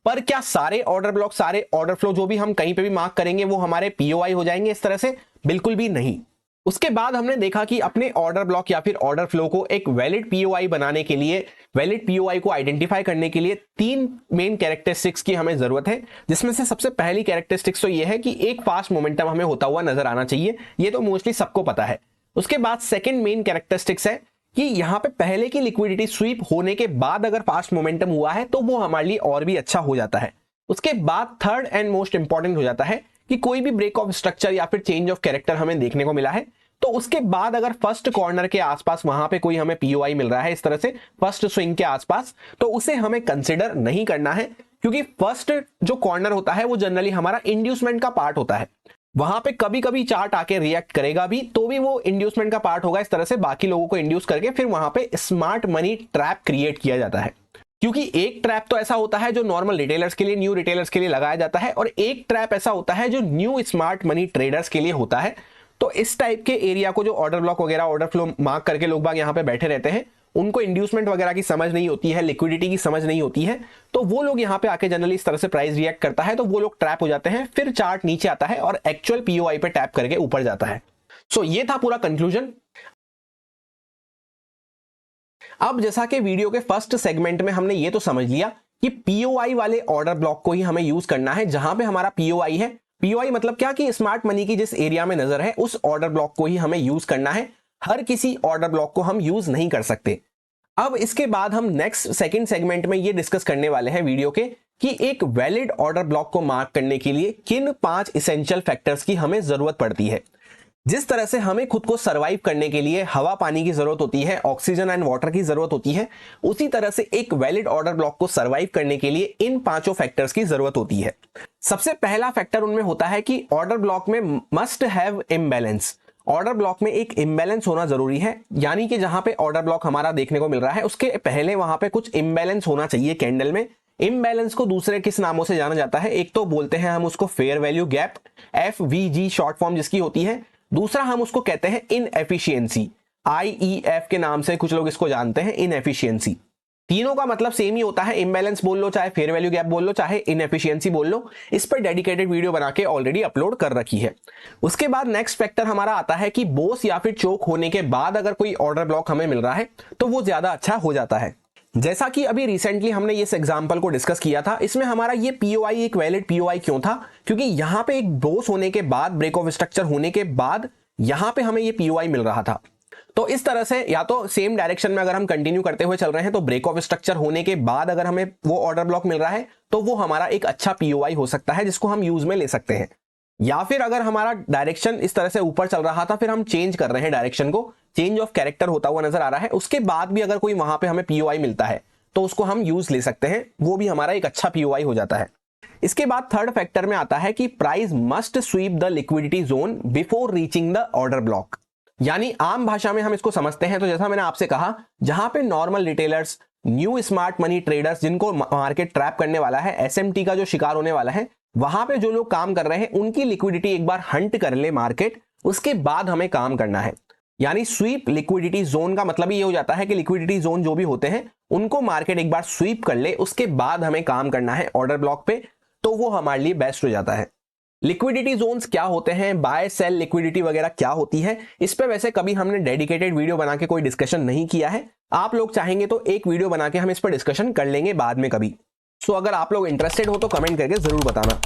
पर क्या सारे ऑर्डर ब्लॉक, सारे ऑर्डर फ्लो जो भी हम कहीं पे भी मार्क करेंगे वो हमारे पीओआई हो जाएंगे इस तरह से? बिल्कुल भी नहीं। उसके बाद हमने देखा कि अपने ऑर्डर ब्लॉक या फिर ऑर्डर फ्लो को एक वैलिड पीओआई बनाने के लिए, वैलिड पीओआई को आइडेंटिफाई करने के लिए 3 मेन कैरेक्टरिस्टिक्स की हमें जरूरत है, जिसमें से सबसे पहली कैरेक्टरिस्टिक्स तो ये है कि एक फास्ट मोमेंटम हमें होता हुआ नजर आना चाहिए। ये तो मोस्टली सबको पता है। उसके बाद सेकेंड मेन कैरेक्टरिस्टिक्स है कि यहां पे पहले की लिक्विडिटी स्वीप होने के बाद अगर फास्ट मोमेंटम हुआ है तो वो हमारे लिए और भी अच्छा हो जाता है। उसके बाद थर्ड एंड मोस्ट इंपॉर्टेंट हो जाता है कि कोई भी ब्रेक ऑफ स्ट्रक्चर या फिर चेंज ऑफ कैरेक्टर हमें देखने को मिला है तो उसके बाद अगर फर्स्ट कॉर्नर के आसपास वहां पे कोई हमें पीओआई मिल रहा है इस तरह से फर्स्ट स्विंग के आसपास, तो उसे हमें कंसिडर नहीं करना है, क्योंकि फर्स्ट जो कॉर्नर होता है वो जनरली हमारा इंड्यूसमेंट का पार्ट होता है। वहां पे कभी कभी चार्ट आके रिएक्ट करेगा भी तो भी वो इंड्यूसमेंट का पार्ट होगा, इस तरह से बाकी लोगों को इंड्यूस करके फिर वहां पे स्मार्ट मनी ट्रैप क्रिएट किया जाता है। क्योंकि एक ट्रैप तो ऐसा होता है जो नॉर्मल रिटेलर्स के लिए, न्यू रिटेलर्स के लिए लगाया जाता है, और एक ट्रैप ऐसा होता है जो न्यू स्मार्ट मनी ट्रेडर्स के लिए होता है। तो इस टाइप के एरिया को जो ऑर्डर ब्लॉक वगैरह, ऑर्डर फ्लो मार्क करके लोग बाग यहाँ पे बैठे रहते हैं, उनको इंड्यूसमेंट वगैरह की समझ नहीं होती है, लिक्विडिटी की समझ नहीं होती है, तो वो लोग यहाँ पे आके जनरली इस तरह से प्राइस रिएक्ट करता है तो वो लोग ट्रैप हो जाते हैं, फिर चार्ट नीचे आता है और एक्चुअल पीओआई पे टैप करके ऊपर जाता है। ये था पूरा कंक्लूजन। अब जैसा कि वीडियो के फर्स्ट सेगमेंट में हमने ये तो समझ लिया कि पीओआई वाले ऑर्डर ब्लॉक को ही हमें यूज करना है जहां पे हमारा पीओआई है। पीओआई मतलब क्या कि स्मार्ट मनी की जिस एरिया में नजर है उस ऑर्डर ब्लॉक को ही हमें यूज करना है, हर किसी ऑर्डर ब्लॉक को हम यूज नहीं कर सकते। अब इसके बाद हम नेक्स्ट सेकंड सेगमेंट में ये डिस्कस करने वाले हैं वीडियो के कि एक वैलिड ऑर्डर ब्लॉक को मार्क करने के लिए किन 5 इसेंशियल फैक्टर्स की हमें जरूरत पड़ती है। जिस तरह से हमें खुद को सरवाइव करने के लिए हवा पानी की जरूरत होती है, ऑक्सीजन एंड वाटर की जरूरत होती है, उसी तरह से एक वैलिड ऑर्डर ब्लॉक को सरवाइव करने के लिए इन 5 फैक्टर्स की जरूरत होती है। सबसे पहला फैक्टर उनमें होता है कि ऑर्डर ब्लॉक में must have imbalance. Order block में एक इम्बैलेंस होना जरूरी है, यानी कि जहां पे ऑर्डर ब्लॉक हमारा देखने को मिल रहा है उसके पहले वहां पे कुछ इम्बैलेंस होना चाहिए कैंडल में। इम्बैलेंस को दूसरे किस नामों से जाना जाता है? एक तो बोलते हैं हम उसको fair value gap, FVG short form जिसकी होती है। दूसरा हम उसको कहते हैं इनएफिशिएंसी, IEF के नाम से कुछ लोग इसको जानते हैं, इनएफिशिएंसी। तीनों का मतलब सेम ही होता है, इम्बैलेंस बोल लो, चाहे फेयर वैल्यू गैप बोल लो, चाहे इनएफिशिएंसी बोल लो। इस पर डेडिकेटेड वीडियो बना के ऑलरेडी अपलोड कर रखी है। उसके बाद नेक्स्ट फैक्टर हमारा आता है कि बोस या फिर चोक होने के बाद अगर कोई ऑर्डर ब्लॉक हमें मिल रहा है तो वो ज्यादा अच्छा हो जाता है। जैसा कि अभी रिसेंटली हमने इस एग्जांपल को डिस्कस किया था, इसमें हमारा ये पीओआई एक वैलिड पीओआई क्यों था? क्योंकि यहां पे एक बोस होने के बाद, ब्रेक ऑफ स्ट्रक्चर होने के बाद यहां पे हमें ये पीओआई मिल रहा था। तो इस तरह से या तो सेम डायरेक्शन में अगर हम कंटिन्यू करते हुए चल रहे हैं तो ब्रेक ऑफ स्ट्रक्चर होने के बाद अगर हमें वो ऑर्डर ब्लॉक मिल रहा है तो वो हमारा एक अच्छा पीओआई हो सकता है जिसको हम यूज में ले सकते हैं। या फिर अगर हमारा डायरेक्शन इस तरह से ऊपर चल रहा था, फिर हम चेंज कर रहे हैं डायरेक्शन को, चेंज ऑफ कैरेक्टर होता हुआ नजर आ रहा है, उसके बाद भी अगर कोई वहां पे हमें पीओआई मिलता है तो उसको हम यूज ले सकते हैं, वो भी हमारा एक अच्छा पीओआई हो जाता है। इसके बाद थर्ड फैक्टर में आता है कि price must sweep the liquidity zone before reaching the order block. यानी आम भाषा में हम इसको समझते हैं तो जैसा मैंने आपसे कहा, जहां पे normal retailers, new smart money traders जिनको मार्केट ट्रैप करने वाला है, SMT का जो शिकार होने वाला है, वहां पे जो लोग काम कर रहे हैं उनकी लिक्विडिटी एक बार हंट कर ले मार्केट, उसके बाद हमें काम करना है। यानी स्वीप लिक्विडिटी जोन का मतलब ये हो जाता है कि लिक्विडिटी जोन जो भी होते हैं उनको मार्केट एक बार स्वीप कर ले, उसके बाद हमें काम करना है ऑर्डर ब्लॉक पे, तो वो हमारे लिए बेस्ट हो जाता है। लिक्विडिटी जोन्स क्या होते हैं, बाय सेल लिक्विडिटी वगैरह क्या होती है, इस पे वैसे कभी हमने डेडिकेटेड वीडियो बना के कोई डिस्कशन नहीं किया है। आप लोग चाहेंगे तो एक वीडियो बना के हम इस पर डिस्कशन कर लेंगे बाद में कभी। अगर आप लोग इंटरेस्टेड हो तो कमेंट करके जरूर बताना।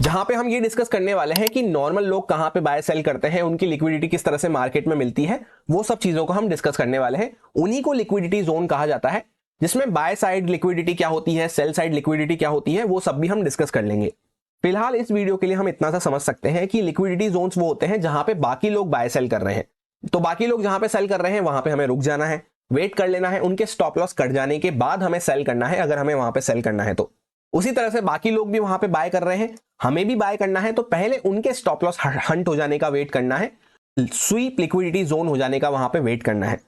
जहां पे हम ये डिस्कस करने वाले हैं कि नॉर्मल लोग कहां पे बाय सेल करते हैं, उनकी लिक्विडिटी किस तरह से मार्केट में मिलती है, वो सब चीजों को हम डिस्कस करने वाले हैं। उन्हीं को लिक्विडिटी जोन कहा जाता है, जिसमें बाय साइड लिक्विडिटी क्या होती है, सेल साइड लिक्विडिटी क्या होती है, वो सब भी हम डिस्कस कर लेंगे। फिलहाल इस वीडियो के लिए हम इतना सा समझ सकते हैं कि लिक्विडिटी जोन्स वो होते हैं जहां पे बाकी लोग बाय सेल कर रहे हैं। तो बाकी लोग जहां पे सेल कर रहे हैं वहां पे हमें रुक जाना है, वेट कर लेना है, उनके स्टॉप लॉस कट जाने के बाद हमें सेल करना है अगर हमें वहां पे सेल करना है तो। उसी तरह से बाकी लोग भी वहां पे बाय कर रहे हैं, हमें भी बाय करना है, तो पहले उनके स्टॉप लॉस हंट हो जाने का वेट करना है, स्वीप लिक्विडिटी जोन हो जाने का वहां पे वेट करना है।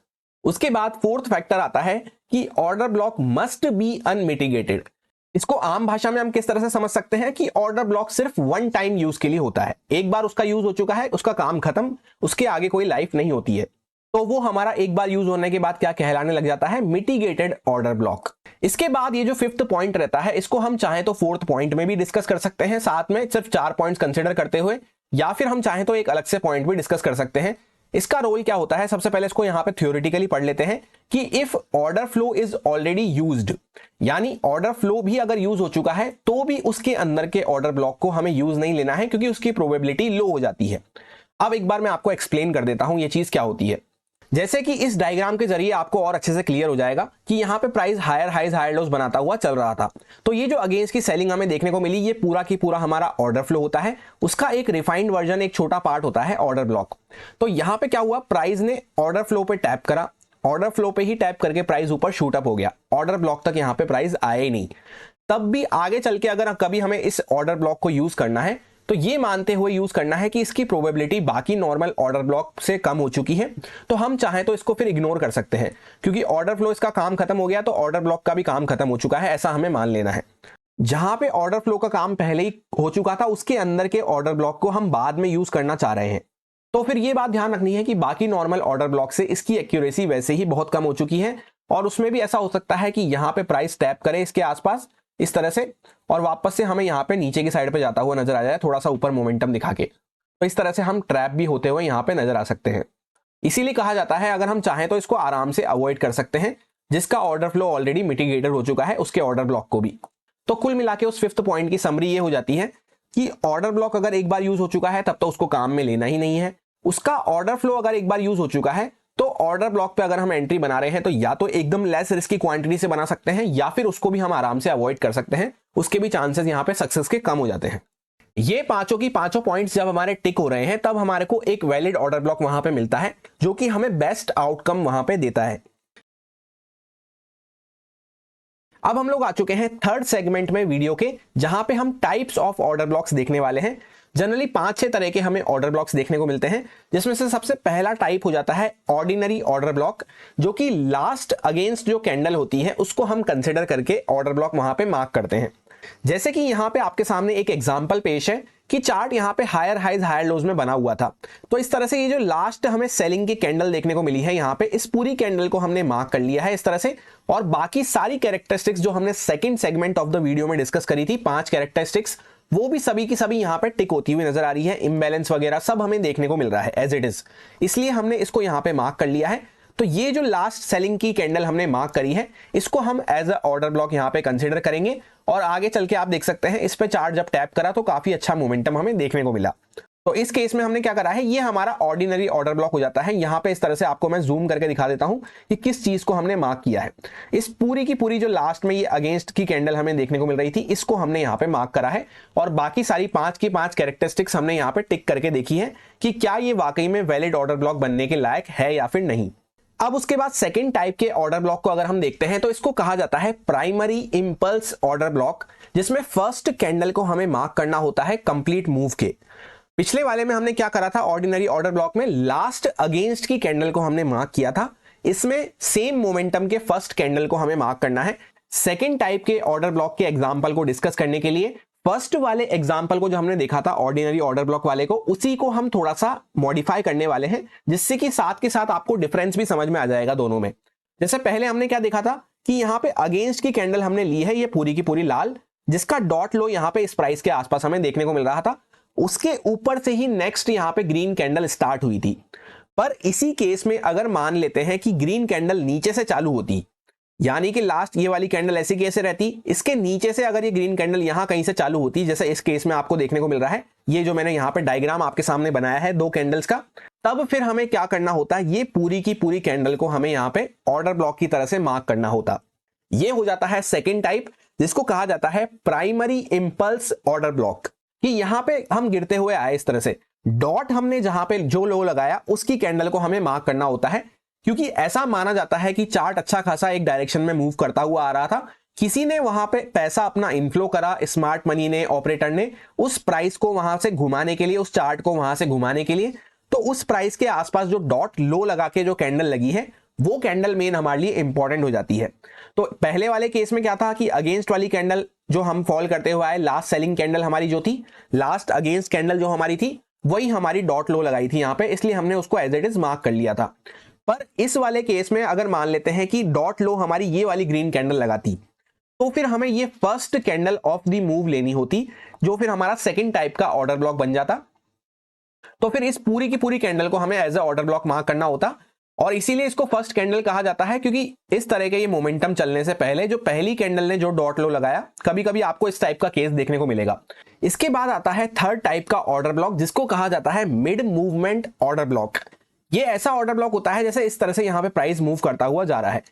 उसके बाद फोर्थ फैक्टर आता है कि order block must be unmitigated. इसको आम भाषा में हम किस तरह से समझ सकते हैं कि ऑर्डर ब्लॉक सिर्फ वन टाइम यूज के लिए होता है, एक बार उसका यूज हो चुका है, उसका काम खत्म, उसके आगे कोई लाइफ नहीं होती है, तो वो हमारा एक बार यूज होने के बाद क्या कहलाने लग जाता है, मिटिगेटेड ऑर्डर ब्लॉक। इसके बाद ये जो फिफ्थ पॉइंट रहता है, इसको हम चाहे तो फोर्थ पॉइंट में भी डिस्कस कर सकते हैं, साथ में सिर्फ 4 पॉइंट्स कंसिडर करते हुए, या फिर हम चाहे तो एक अलग से पॉइंट भी डिस्कस कर सकते हैं। इसका रोल क्या होता है, सबसे पहले इसको यहां पे थ्योरेटिकली पढ़ लेते हैं कि if order flow is already used, यानी ऑर्डर फ्लो भी अगर यूज हो चुका है तो भी उसके अंदर के ऑर्डर ब्लॉक को हमें यूज नहीं लेना है, क्योंकि उसकी प्रोबेबिलिटी लो हो जाती है। अब एक बार मैं आपको एक्सप्लेन कर देता हूं ये चीज क्या होती है। जैसे कि इस डायग्राम के जरिए आपको और अच्छे से क्लियर हो जाएगा कि यहाँ पे price higher highs higher lows बनाता हुआ चल रहा था, तो ये जो अगेंस्ट की सेलिंग हमें देखने को मिली, ये पूरा की पूरा हमारा ऑर्डर फ्लो होता है, उसका एक रिफाइंड वर्जन, एक छोटा पार्ट होता है ऑर्डर ब्लॉक। तो यहाँ पे क्या हुआ, प्राइस ने ऑर्डर फ्लो पे टैप करा, ऑर्डर फ्लो पे ही टैप करके प्राइस ऊपर शूट अप हो गया, ऑर्डर ब्लॉक तक यहाँ पे प्राइस आए ही नहीं। तब भी आगे चल के अगर कभी हमें इस ऑर्डर ब्लॉक को यूज करना है तो ये मानते हुए यूज करना है कि इसकी प्रोबेबिलिटी बाकी नॉर्मल ऑर्डर ब्लॉक से कम हो चुकी है, तो हम चाहें तो इसको फिर इग्नोर कर सकते हैं, क्योंकि ऑर्डर फ्लो इसका काम खत्म हो गया तो ऑर्डर ब्लॉक का भी काम खत्म हो चुका है, ऐसा हमें मान लेना है। जहां पे ऑर्डर फ्लो का काम पहले ही हो चुका था, उसके अंदर के ऑर्डर ब्लॉक को हम बाद में यूज करना चाह रहे हैं, तो फिर ये बात ध्यान रखनी है कि बाकी नॉर्मल ऑर्डर ब्लॉक से इसकी एक्यूरेसी वैसे ही बहुत कम हो चुकी है, और उसमें भी ऐसा हो सकता है कि यहाँ पे प्राइस टैप करे इसके आसपास इस तरह से, और वापस से हमें यहाँ पे नीचे की साइड पे जाता हुआ नजर आ जाए, थोड़ा सा ऊपर मोमेंटम दिखा के, तो इस तरह से हम ट्रैप भी होते हुए यहाँ पे नजर आ सकते हैं। इसीलिए कहा जाता है अगर हम चाहें तो इसको आराम से अवॉइड कर सकते हैं, जिसका ऑर्डर फ्लो ऑलरेडी मिटिगेटेड हो चुका है उसके ऑर्डर ब्लॉक को भी। तो कुल मिला के उस फिफ्थ पॉइंट की समरी ये हो जाती है कि ऑर्डर ब्लॉक अगर एक बार यूज हो चुका है तब तो उसको काम में लेना ही नहीं है, उसका ऑर्डर फ्लो अगर एक बार यूज हो चुका है तो ऑर्डर ब्लॉक पे अगर हम एंट्री बना रहे हैं तो या तो एकदम लेस रिस्की क्वांटिटी से बना सकते हैं, या फिर उसको भी हम आराम से अवॉइड कर सकते हैं, उसके भी चांसेस यहाँ पे सक्सेस के कम हो जाते हैं। ये पांचों की पांचों पॉइंट्स जब हमारे टिक हो रहे हैं तब हमारे को एक वैलिड ऑर्डर ब्लॉक वहां पे मिलता है, जो कि हमें बेस्ट आउटकम वहां पे देता है। अब हम लोग आ चुके हैं थर्ड सेगमेंट में वीडियो के, जहां पे हम टाइप्स ऑफ ऑर्डर ब्लॉक्स देखने वाले हैं। जनरली 5-6 तरह के हमें ऑर्डर ब्लॉक्स देखने को मिलते हैं, जिसमें से सबसे पहला टाइप हो जाता है ऑर्डिनरी ऑर्डर ब्लॉक, जो कि लास्ट अगेंस्ट जो कैंडल होती है उसको हम कंसिडर करके ऑर्डर ब्लॉक वहां पे मार्क करते हैं। जैसे कि यहां पे आपके सामने एक एग्जांपल पेश है कि चार्ट यहां पे हायर हाइज हायर लोज में बना हुआ था, तो इस तरह से ये जो लास्ट हमें सेलिंग की कैंडल देखने को मिली है यहां पे, इस पूरी कैंडल को हमने मार्क कर लिया है इस तरह से, और बाकी सारी कैरेक्टरिस्टिक्स जो हमने second segment of the video में डिस्कस करी थी, 5 कैरेक्टरिस्टिक्स, वो भी सभी की सभी यहां पे टिक होती हुई नजर आ रही है, इम्बैलेंस वगैरह सब हमें देखने को मिल रहा है एज इट इज, इसलिए हमने इसको यहां पे मार्क कर लिया है। तो ये जो लास्ट सेलिंग की कैंडल हमने मार्क करी है, इसको हम एज अ ऑर्डर ब्लॉक यहां पे कंसीडर करेंगे, और आगे चल के आप देख सकते हैं इस पे चार्ट जब टैप करा तो काफी अच्छा मोमेंटम हमें देखने को मिला। तो इस केस में हमने क्या करा है, ये हमारा ऑर्डिनरी ऑर्डर ब्लॉक हो जाता है। यहां पे इस तरह से आपको मैं जूम करके दिखा देता हूं कि किस चीज को हमने मार्क किया है। इस पूरी की पूरी जो लास्ट में ये अगेंस्ट की कैंडल हमें देखने को मिल रही थी, इसको हमने यहाँ पे मार्क करा है, और बाकी सारी 5 की 5 कैरेक्टरिस्टिक्स हमने यहाँ पे टिक करके देखी है कि क्या ये वाकई में वैलिड ऑर्डर ब्लॉक बनने के लायक है या फिर नहीं। अब उसके बाद सेकंड टाइप के ऑर्डर ब्लॉक को अगर हम देखते हैं तो इसको कहा जाता है प्राइमरी इंपल्स ऑर्डर ब्लॉक, जिसमें फर्स्ट कैंडल को हमें मार्क करना होता है कंप्लीट मूव के। पिछले वाले में हमने क्या करा था, ऑर्डिनरी ऑर्डर ब्लॉक में लास्ट अगेंस्ट की कैंडल को हमने मार्क किया था, इसमें सेम मोमेंटम के फर्स्ट कैंडल को हमें मार्क करना है। सेकंड टाइप के ऑर्डर ब्लॉक के एग्जांपल को डिस्कस करने के लिए फर्स्ट वाले एग्जांपल को जो हमने देखा था ऑर्डिनरी ऑर्डर ब्लॉक वाले को, उसी को हम थोड़ा सा मॉडिफाई करने वाले हैं, जिससे कि साथ के साथ आपको डिफरेंस भी समझ में आ जाएगा दोनों में। जैसे पहले हमने क्या देखा था कि यहाँ पे अगेंस्ट की कैंडल हमने ली है, ये पूरी की पूरी लाल, जिसका डॉट लो यहाँ पे इस प्राइस के आसपास हमें देखने को मिल रहा था, उसके ऊपर से ही नेक्स्ट यहाँ पे ग्रीन कैंडल स्टार्ट हुई थी। पर इसी केस में अगर मान लेते हैं कि ग्रीन कैंडल नीचे से चालू होती, यानी कि लास्ट ये वाली कैंडल ऐसी कैसे रहती, इसके नीचे से अगर ये ग्रीन कैंडल यहां कहीं से चालू होती, जैसे इस केस में आपको देखने को मिल रहा है, ये जो मैंने यहां पे डायग्राम आपके सामने बनाया है 2 कैंडल्स का, तब फिर हमें क्या करना होता है, ये पूरी की पूरी कैंडल को हमें यहां पे ऑर्डर ब्लॉक की तरह से मार्क करना होता। ये हो जाता है सेकेंड टाइप, जिसको कहा जाता है प्राइमरी इंपल्स ऑर्डर ब्लॉक, कि यहां पे हम गिरते हुए आए इस तरह से, डॉट हमने जहां पे जो लो लगाया उसकी कैंडल को हमें मार्क करना होता है, क्योंकि ऐसा माना जाता है कि चार्ट अच्छा खासा एक डायरेक्शन में मूव करता हुआ आ रहा था, किसी ने वहां पे पैसा अपना इनफ्लो करा, स्मार्ट मनी ने, ऑपरेटर ने, उस प्राइस को वहां से घुमाने के लिए, उस चार्ट को वहां से घुमाने के लिए, तो उस प्राइस के आसपास जो डॉट लो लगा के जो कैंडल लगी है वो कैंडल मेन हमारे लिए इंपॉर्टेंट हो जाती है। तो पहले वाले केस में क्या था कि अगेंस्ट वाली कैंडल जो हम फॉल करते हुए आए, लास्ट सेलिंग कैंडल हमारी जो थी, लास्ट अगेंस्ट कैंडल जो हमारी थी, वही हमारी डॉट लो लगाई थी यहां पे, इसलिए हमने उसको एज इट इज मार्क कर लिया था। पर इस वाले केस में अगर मान लेते हैं कि डॉट लो हमारी ये वाली ग्रीन कैंडल लगाती, तो फिर हमें ये first candle of the move लेनी होती, जो फिर हमारा सेकंड टाइप का ऑर्डर ब्लॉक बन जाता। तो फिर इस पूरी की पूरी कैंडल को हमें as a order block mark करना होता, और इसीलिए इसको फर्स्ट कैंडल कहा जाता है, क्योंकि इस तरह के ये मोमेंटम चलने से पहले जो पहली कैंडल ने जो डॉट लो लगाया, कभी कभी आपको इस टाइप का केस देखने को मिलेगा। इसके बाद आता है थर्ड टाइप का ऑर्डर ब्लॉक, जिसको कहा जाता है मिड मूवमेंट ऑर्डर ब्लॉक। ये ऐसा ऑर्डर ब्लॉक होता है जैसे इस तरह से यहाँ पे प्राइस मूव करता हुआ जा रहा है,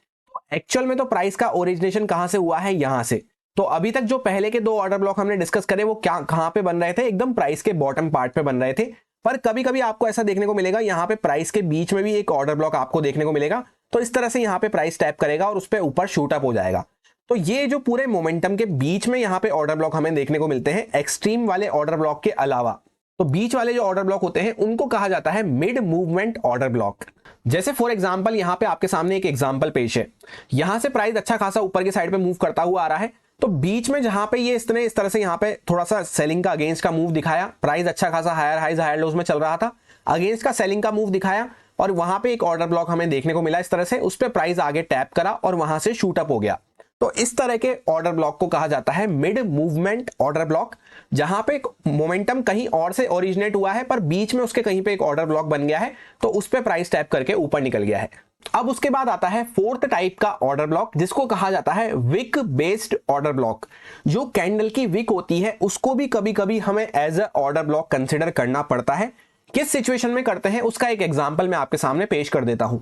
एक्चुअल में तो प्राइस का ओरिजिनेशन कहां से हुआ है, यहां से। तो अभी तक जो पहले के दो ऑर्डर ब्लॉक हमने डिस्कस करे वो क्या कहां पे बन रहे थे, एकदम प्राइस के बॉटम पार्ट पे बन रहे थे। पर कभी कभी आपको ऐसा देखने को मिलेगा यहाँ पे प्राइस के बीच में भी एक ऑर्डर ब्लॉक आपको देखने को मिलेगा, तो इस तरह से यहाँ पे प्राइस टैप करेगा और उस पर ऊपर शूट अप हो जाएगा। तो ये जो पूरे मोमेंटम के बीच में यहाँ पे ऑर्डर ब्लॉक हमें देखने को मिलते हैं, एक्सट्रीम वाले ऑर्डर ब्लॉक के अलावा, तो बीच वाले जो ऑर्डर ब्लॉक होते हैं उनको कहा जाता है मिड मूवमेंट ऑर्डर ब्लॉक। जैसे फॉर एग्जांपल यहाँ पे आपके सामने एक एग्जांपल पेश है, यहां से प्राइस अच्छा खासा ऊपर की साइड पे मूव करता हुआ आ रहा है, तो बीच में जहां पे ये इस तरह से यहाँ पे थोड़ा सा सेलिंग का अगेंस्ट का मूव दिखाया, प्राइस अच्छा खासा हायर हाइज हायर लोज में चल रहा था, अगेंस्ट का सेलिंग का मूव दिखाया, और वहां पे एक ऑर्डर ब्लॉक हमें देखने को मिला इस तरह से, उस पर प्राइस आगे टैप करा और वहां से शूट अप हो गया। तो इस तरह के ऑर्डर ब्लॉक को कहा जाता है मिड मूवमेंट ऑर्डर ब्लॉक, जहां पे मोमेंटम कहीं और से ओरिजिनेट हुआ है पर बीच में उसके कहीं पे एक ऑर्डर ब्लॉक बन गया है, तो उस पे प्राइस टैप करके ऊपर निकल गया है। अब उसके बाद आता है फोर्थ टाइप का ऑर्डर ब्लॉक, जिसको कहा जाता है विक बेस्ड ऑर्डर ब्लॉक। जो कैंडल की विक होती है उसको भी कभी कभी हमें as a order block consider करना पड़ता है। किस सिचुएशन में करते हैं उसका एक एग्जांपल मैं आपके सामने पेश कर देता हूं।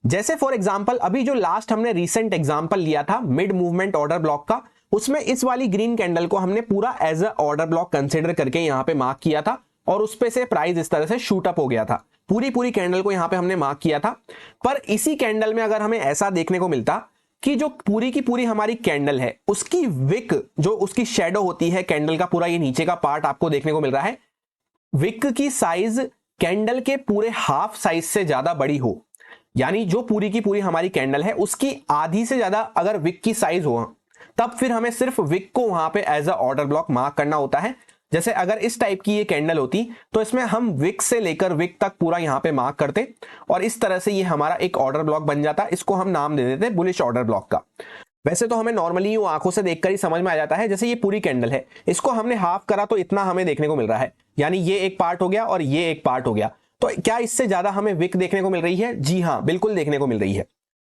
जैसे फॉर एग्जांपल अभी जो लास्ट हमने रीसेंट एग्जांपल लिया था मिड मूवमेंट ऑर्डर ब्लॉक का, उसमें इस वाली ग्रीन कैंडल को हमने पूरा as a order block consider करके यहां पे मार्क किया था, और उस पे से प्राइस इस तरह से शूट अप हो गया था। पूरी कैंडल को यहां पे हमने मार्क किया था। पर इसी कैंडल में अगर हमें ऐसा देखने को मिलता कि जो पूरी की पूरी हमारी कैंडल है उसकी विक, जो उसकी शेडो होती है कैंडल का पूरा ये नीचे का पार्ट आपको देखने को मिल रहा है, विक की साइज कैंडल के पूरे हाफ साइज से ज्यादा बड़ी हो, यानी जो पूरी की पूरी हमारी कैंडल है उसकी आधी से ज्यादा अगर विक की साइज हो, तब फिर हमें सिर्फ विक को वहां पे as a order block mark करना होता है। जैसे अगर इस टाइप की ये कैंडल होती तो इसमें हम विक से लेकर विक तक पूरा यहां पे मार्क करते, और इस तरह से ये हमारा एक ऑर्डर ब्लॉक बन जाता। इसको हम नाम दे देते बुलिश ऑर्डर ब्लॉक का। वैसे तो हमें नॉर्मली आंखों से देखकर ही समझ में आ जाता है, जैसे ये पूरी कैंडल है, इसको हमने हाफ करा तो इतना हमें देखने को मिल रहा है, यानी ये एक पार्ट हो गया और ये एक पार्ट हो गया। तो क्या इससे ज्यादा हमें विक देखने को मिल रही है? जी हाँ, बिल्कुल देखने को मिल रही है,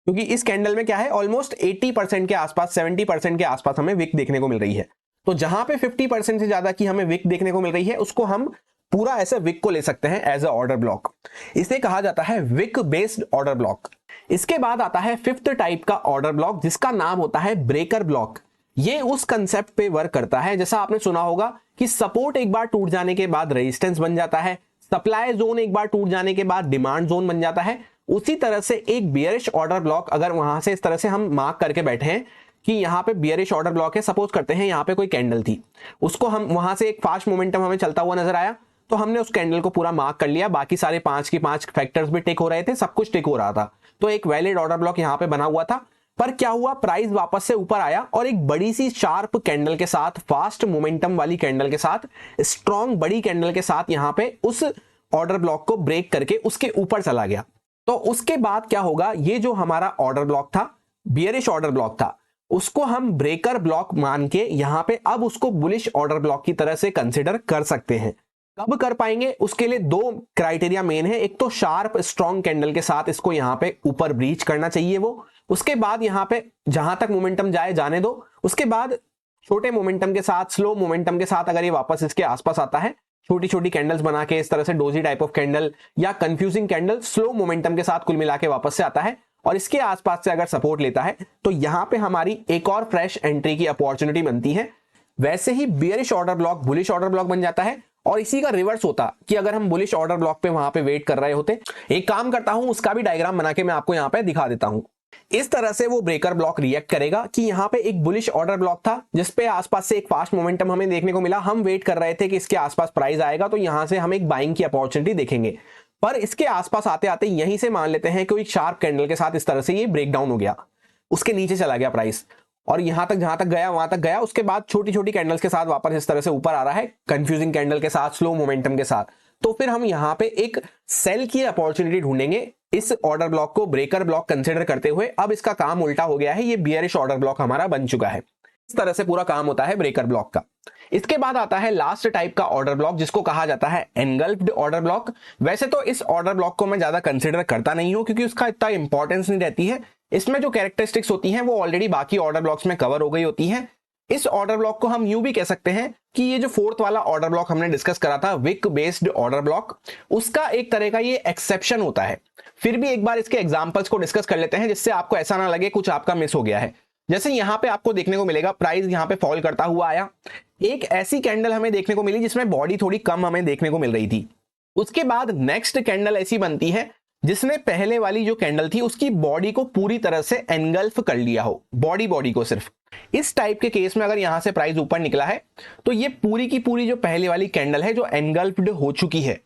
क्योंकि इस कैंडल में क्या है, ऑलमोस्ट 80% के आसपास, 70% के आसपास हमें विक देखने को मिल रही है। तो जहां पे 50% से ज्यादा की हमें विक देखने को मिल रही है, उसको हम पूरा ऐसे विक को ले सकते हैं एज अ ऑर्डर ब्लॉक। इसे कहा जाता है विक बेस्ड ऑर्डर ब्लॉक। इसके बाद आता है फिफ्थ टाइप का ऑर्डर ब्लॉक, जिसका नाम होता है ब्रेकर ब्लॉक। ये उस कंसेप्ट पे वर्क करता है, जैसा आपने सुना होगा कि सपोर्ट एक बार टूट जाने के बाद रेजिस्टेंस बन जाता है, सप्लाई जोन एक बार टूट जाने के बाद डिमांड जोन बन जाता है। उसी तरह से एक बियरिश ऑर्डर ब्लॉक अगर वहां से इस तरह से हम मार्क करके बैठे हैं कि यहाँ पे बियरिश ऑर्डर ब्लॉक है, सपोज करते हैं यहाँ पे कोई कैंडल थी, उसको हम वहां से एक फास्ट मोमेंटम हमें चलता हुआ नजर आया, तो हमने उस कैंडल को पूरा मार्क कर लिया, बाकी सारे 5 की 5 फैक्टर्स भी टिक हो रहे थे, सब कुछ टिक हो रहा था, तो एक वैलिड ऑर्डर ब्लॉक यहाँ पे बना हुआ था। पर क्या हुआ, प्राइस वापस से ऊपर आया और एक बड़ी सी शार्प कैंडल के साथ, फास्ट मोमेंटम वाली कैंडल के साथ, स्ट्रॉन्ग बड़ी कैंडल के साथ यहाँ पे उस ऑर्डर ब्लॉक को ब्रेक करके उसके ऊपर चला गया। तो उसके बाद क्या होगा, ये जो हमारा ऑर्डर ब्लॉक था, बियरिश ऑर्डर ब्लॉक था, उसको हम ब्रेकर ब्लॉक मान के यहां पे अब उसको बुलिश ऑर्डर ब्लॉक की तरह से कंसिडर कर सकते हैं। कब कर पाएंगे, उसके लिए 2 क्राइटेरिया मेन है। एक तो शार्प स्ट्रॉन्ग कैंडल के साथ इसको यहां पे ऊपर ब्रीच करना चाहिए वो, उसके बाद यहां पे जहां तक मोमेंटम जाए जाने दो, उसके बाद छोटे मोमेंटम के साथ, स्लो मोमेंटम के साथ अगर ये वापस इसके आसपास आता है, छोटी छोटी कैंडल्स बना के इस तरह से डोजी टाइप ऑफ कैंडल या कंफ्यूजिंग कैंडल, स्लो मोमेंटम के साथ कुल मिला के वापस से आता है और इसके आसपास से अगर सपोर्ट लेता है, तो यहां पे हमारी एक और फ्रेश एंट्री की अपॉर्चुनिटी बनती है। वैसे ही bearish order block bullish order block बन जाता है, और इसी का रिवर्स होता कि अगर हम बुलिश ऑर्डर ब्लॉक पे वहां पे वेट कर रहे होते। एक काम करता हूं, उसका भी डायग्राम बना के मैं आपको यहां पे दिखा देता हूं। इस तरह से वो ब्रेकर ब्लॉक रिएक्ट करेगा कि यहाँ पे एक बुलिश ऑर्डर ब्लॉक था जिसपे आसपास से एक फास्ट मोमेंटम हमें देखने को मिला, हम वेट कर रहे थे कि इसके आसपास प्राइस आएगा तो यहाँ से हम एक बाइंग की अपॉर्चुनिटी देखेंगे, पर इसके आसपास आते आते यहीं से मान लेते हैं कोई शार्प कैंडल के साथ इस तरह से ये ब्रेक डाउन हो गया, उसके नीचे चला गया प्राइस और यहां तक जहां तक गया वहां तक गया, उसके बाद छोटी छोटी कैंडल्स के साथ वापस इस तरह से ऊपर आ रहा है कंफ्यूजिंग कैंडल के साथ, स्लो मोमेंटम के साथ। तो फिर हम यहां पे एक सेल की अपॉर्चुनिटी ढूंढेंगे इस ऑर्डर ब्लॉक को ब्रेकर ब्लॉक कंसीडर करते हुए। अब इसका काम उल्टा हो गया है, ये बियरिश ऑर्डर ब्लॉक हमारा बन चुका है। इस तरह से पूरा काम होता है ब्रेकर ब्लॉक का। इसके बाद आता है लास्ट टाइप का ऑर्डर ब्लॉक जिसको कहा जाता है एनगल्फ्ड ऑर्डर ब्लॉक। वैसे तो इस ऑर्डर ब्लॉक को मैं ज्यादा कंसीडर करता नहीं हूं क्योंकि उसका इतना इंपॉर्टेंस नहीं रहती है, इसमें जो कैरेक्टरिस्टिक्स होती हैं वो ऑलरेडी बाकी ऑर्डर ब्लॉक्स में कवर हो गई होती हैं। इस ऑर्डर ब्लॉक को हम यूं भी कह सकते हैं कि ये जो फोर्थ वाला ऑर्डर ब्लॉक हमने डिस्कस करा था विक बेस्ड ऑर्डर ब्लॉक, उसका एक तरह का ये एक्सेप्शन होता है। फिर भी एक बार इसके एग्जांपल्स को डिस्कस कर लेते हैं जिससे आपको ऐसा ना लगे कुछ आपका मिस हो गया है। जैसे यहां पे आपको देखने को मिलेगा प्राइस यहां पे फॉल करता हुआ आया, एक ऐसी कैंडल हमें देखने को मिली जिसमें बॉडी थोड़ी कम हमें देखने को मिल रही थी। उसके बाद नेक्स्ट कैंडल ऐसी बनती है जिसने पहले वाली जो कैंडल थी उसकी बॉडी को पूरी तरह से एनगल्फ कर लिया हो, बॉडी को सिर्फ। इस टाइप के केस में अगर यहां से प्राइस ऊपर निकला है तो ये पूरी की पूरी जो पहले वाली कैंडल है जो एनगल्फ्ड हो चुकी है,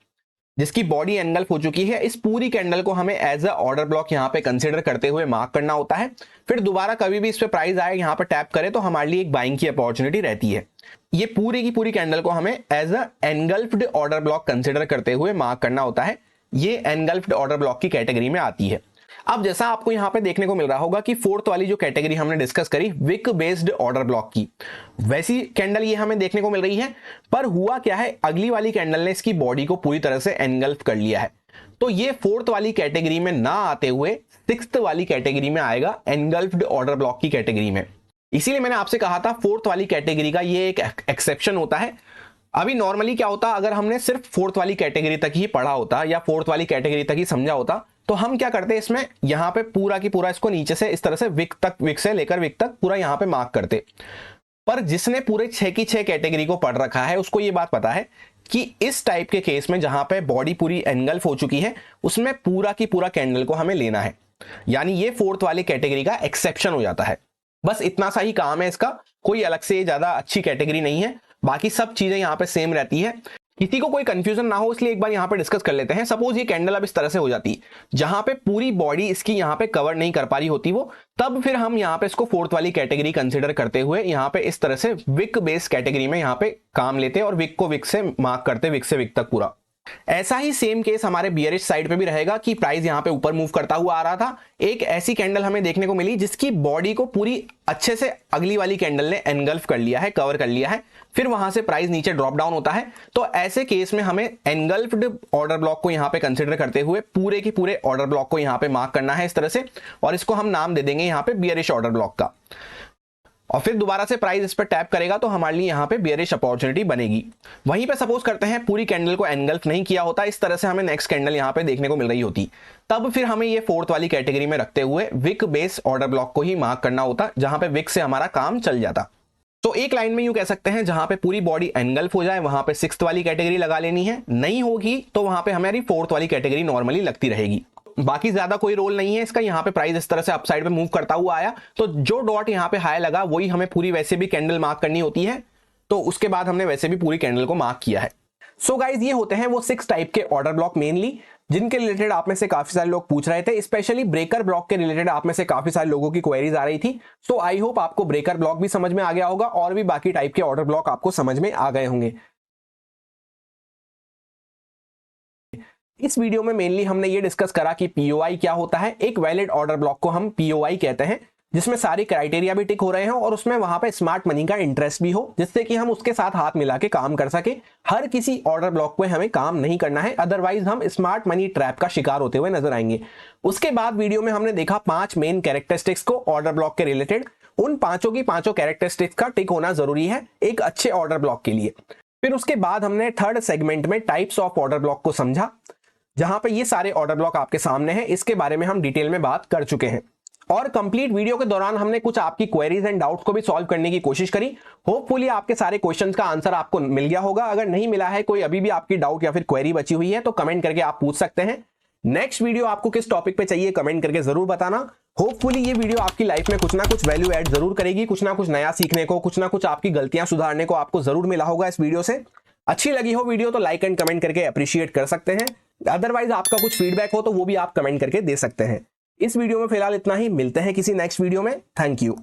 जिसकी बॉडी एनगल्फ हो चुकी है, इस पूरी कैंडल को हमें एज अ ऑर्डर ब्लॉक यहां पे कंसीडर करते हुए मार्क करना होता है। फिर दोबारा कभी भी इस पे प्राइस आए यहां पे टैप करे तो हमारे लिए एक बाइंग की अपॉर्चुनिटी रहती है। ये पूरी की पूरी कैंडल को हमें as a engulfed order block कंसीडर करते हुए मार्क करना होता है। ये एनगल्फ्ड ऑर्डर ब्लॉक की कैटेगरी में आती है। अब जैसा आपको यहां पे देखने को मिल रहा होगा कि फोर्थ वाली जो कैटेगरी हमने डिस्कस करी विक बेस्ड ऑर्डर ब्लॉक की, वैसी कैंडल ये हमें देखने को मिल रही है, पर हुआ क्या है अगली वाली कैंडल ने इसकी बॉडी को पूरी तरह से एनगल्फ कर लिया है। तो ये फोर्थ वाली कैटेगरी में ना आते हुए सिक्स्थ वाली कैटेगरी में आएगा, एनगल्फ्ड ऑर्डर ब्लॉक की कैटेगरी में। इसीलिए मैंने आपसे कहा था फोर्थ वाली कैटेगरी का ये एक एक्सेप्शन होता है। अभी नॉर्मली क्या होता अगर हमने सिर्फ फोर्थ वाली कैटेगरी तक ही पढ़ा होता या फोर्थ वाली कैटेगरी तक ही समझा होता तो हम क्या करते इसमें यहां पे पूरा की पूरा इसको नीचे से इस तरह से विक से लेकर विक तक पूरा यहां पे मार्क करते। पर जिसने पूरे 6 की 6 कैटेगरी को पढ़ रखा है उसको ये बात पता है कि इस टाइप के केस में जहां पे बॉडी पूरी एनगल्फ हो चुकी है उसमें पूरा की पूरा कैंडल को हमें लेना है, यानी ये फोर्थ वाली कैटेगरी का एक्सेप्शन हो जाता है। बस इतना सा ही काम है इसका, कोई अलग से ज्यादा अच्छी कैटेगरी नहीं है, बाकी सब चीजें यहां पे सेम रहती है। किसी को कोई कंफ्यूजन ना हो इसलिए एक बार यहां पे डिस्कस कर लेते हैं। सपोज ये कैंडल अब इस तरह से हो जाती जहां पे पूरी बॉडी इसकी यहां पे कवर नहीं कर पा रही होती वो, तब फिर हम यहां पे इसको फोर्थ वाली कैटेगरी कंसीडर करते हुए यहां पे इस तरह से विक बेस कैटेगरी में यहां पे काम लेते और विक को विक से मार्क करते, विक से विक तक पूरा। ऐसा ही सेम केस हमारे बियरिश साइड पे भी रहेगा कि प्राइस यहां पे ऊपर मूव करता हुआ आ रहा था, एक ऐसी कैंडल हमें देखने को मिली जिसकी बॉडी को पूरी अच्छे से अगली वाली कैंडल ने एनगल्फ कर लिया है, कवर कर लिया है, फिर वहां से प्राइस नीचे ड्रॉप डाउन होता है। तो ऐसे केस में हमें एनगल्फ्ड ऑर्डर ब्लॉक को यहां पे कंसीडर करते हुए पूरे के पूरे ऑर्डर ब्लॉक को यहां पे मार्क करना है इस तरह से, और इसको हम नाम दे देंगे यहां पे बियरिश ऑर्डर ब्लॉक का। और फिर दोबारा से प्राइस इस पर टैप करेगा तो हमारे लिए यहां पे बियरिश अपॉर्चुनिटी बनेगी। वहीं पे सपोज करते हैं पूरी कैंडल को एनगल्फ नहीं किया होता, इस तरह से हमें नेक्स्ट कैंडल यहां पे देखने को मिल रही होती, तब फिर हमें ये फोर्थ वाली कैटेगरी में रखते हुए विक बेस ऑर्डर ब्लॉक को ही मार्क करना होता, जहां पे विक से हमारा काम चल जाता। तो एक लाइन में यूं कह सकते हैं जहां पे पूरी बॉडी एनगल्फ हो जाए वहां पे सिक्स्थ वाली कैटेगरी लगा लेनी है, नहीं होगी तो वहां पे हमारी फोर्थ वाली कैटेगरी नॉर्मली लगती रहेगी। बाकी ज्यादा कोई रोल नहीं है इसका। यहाँ पे प्राइस इस तरह से अपसाइड पे मूव करता हुआ आया तो जो डॉट यहाँ पे हाई लगा वही हमें पूरी वैसे भी कैंडल मार्क करनी होती है, तो उसके बाद हमने वैसे भी पूरी कैंडल को मार्क किया है। सो गाइज ये होते हैं वो 6 टाइप के ऑर्डर ब्लॉक मेनली, जिनके रिलेटेड आप में से काफी सारे लोग पूछ रहे थे, स्पेशली ब्रेकर ब्लॉक के रिलेटेड आप में से काफी सारे लोगों की क्वेरीज आ रही थी। सो आई होप आपको ब्रेकर ब्लॉक भी समझ में आ गया होगा और भी बाकी टाइप के ऑर्डर ब्लॉक आपको समझ में आ गए होंगे। इस वीडियो में मेनली हमने ये डिस्कस करा कि पीओआई क्या होता है। एक वैलिड ऑर्डर ब्लॉक को हम पीओआई कहते हैं, जिसमें सारी क्राइटेरिया भी टिक हो रहे हैं और उसमें वहां पे स्मार्ट मनी का इंटरेस्ट भी हो, जिससे कि हम उसके साथ हाथ मिला के काम कर सके। हर किसी ऑर्डर ब्लॉक पे हमें काम नहीं करना है, अदरवाइज हम स्मार्ट मनी ट्रैप का शिकार होते हुए नजर आएंगे। उसके बाद वीडियो में हमने देखा 5 मेन कैरेक्टरिस्टिक्स को ऑर्डर ब्लॉक के रिलेटेड। उन पांचों की पांचों कैरेक्टरिस्टिक्स का टिक होना जरूरी है एक अच्छे ऑर्डर ब्लॉक के लिए। फिर उसके बाद हमने थर्ड सेगमेंट में टाइप्स ऑफ ऑर्डर ब्लॉक को समझा, जहां पे ये सारे ऑर्डर ब्लॉक आपके सामने हैं, इसके बारे में हम डिटेल में बात कर चुके हैं। और कंप्लीट वीडियो के दौरान हमने कुछ आपकी क्वेरीज एंड डाउट्स को भी सॉल्व करने की कोशिश करी। होपफुली आपके सारे क्वेश्चंस का आंसर आपको मिल गया होगा। अगर नहीं मिला है, कोई अभी भी आपकी डाउट या फिर क्वेरी बची हुई है, तो कमेंट करके आप पूछ सकते हैं। नेक्स्ट वीडियो आपको किस टॉपिक पे चाहिए कमेंट करके जरूर बताना। होपफुली ये वीडियो आपकी लाइफ में कुछ ना कुछ वैल्यू ऐड जरूर करेगी, कुछ ना कुछ नया सीखने को, कुछ ना कुछ आपकी गलतियां सुधारने को आपको जरूर मिला होगा इस वीडियो से। अच्छी लगी हो वीडियो तो लाइक एंड कमेंट करके अप्रिशिएट कर सकते हैं। अदरवाइज आपका कुछ फीडबैक हो तो वो भी आप कमेंट करके दे सकते हैं। इस वीडियो में फिलहाल इतना ही, मिलते हैं किसी नेक्स्ट वीडियो में। Thank you.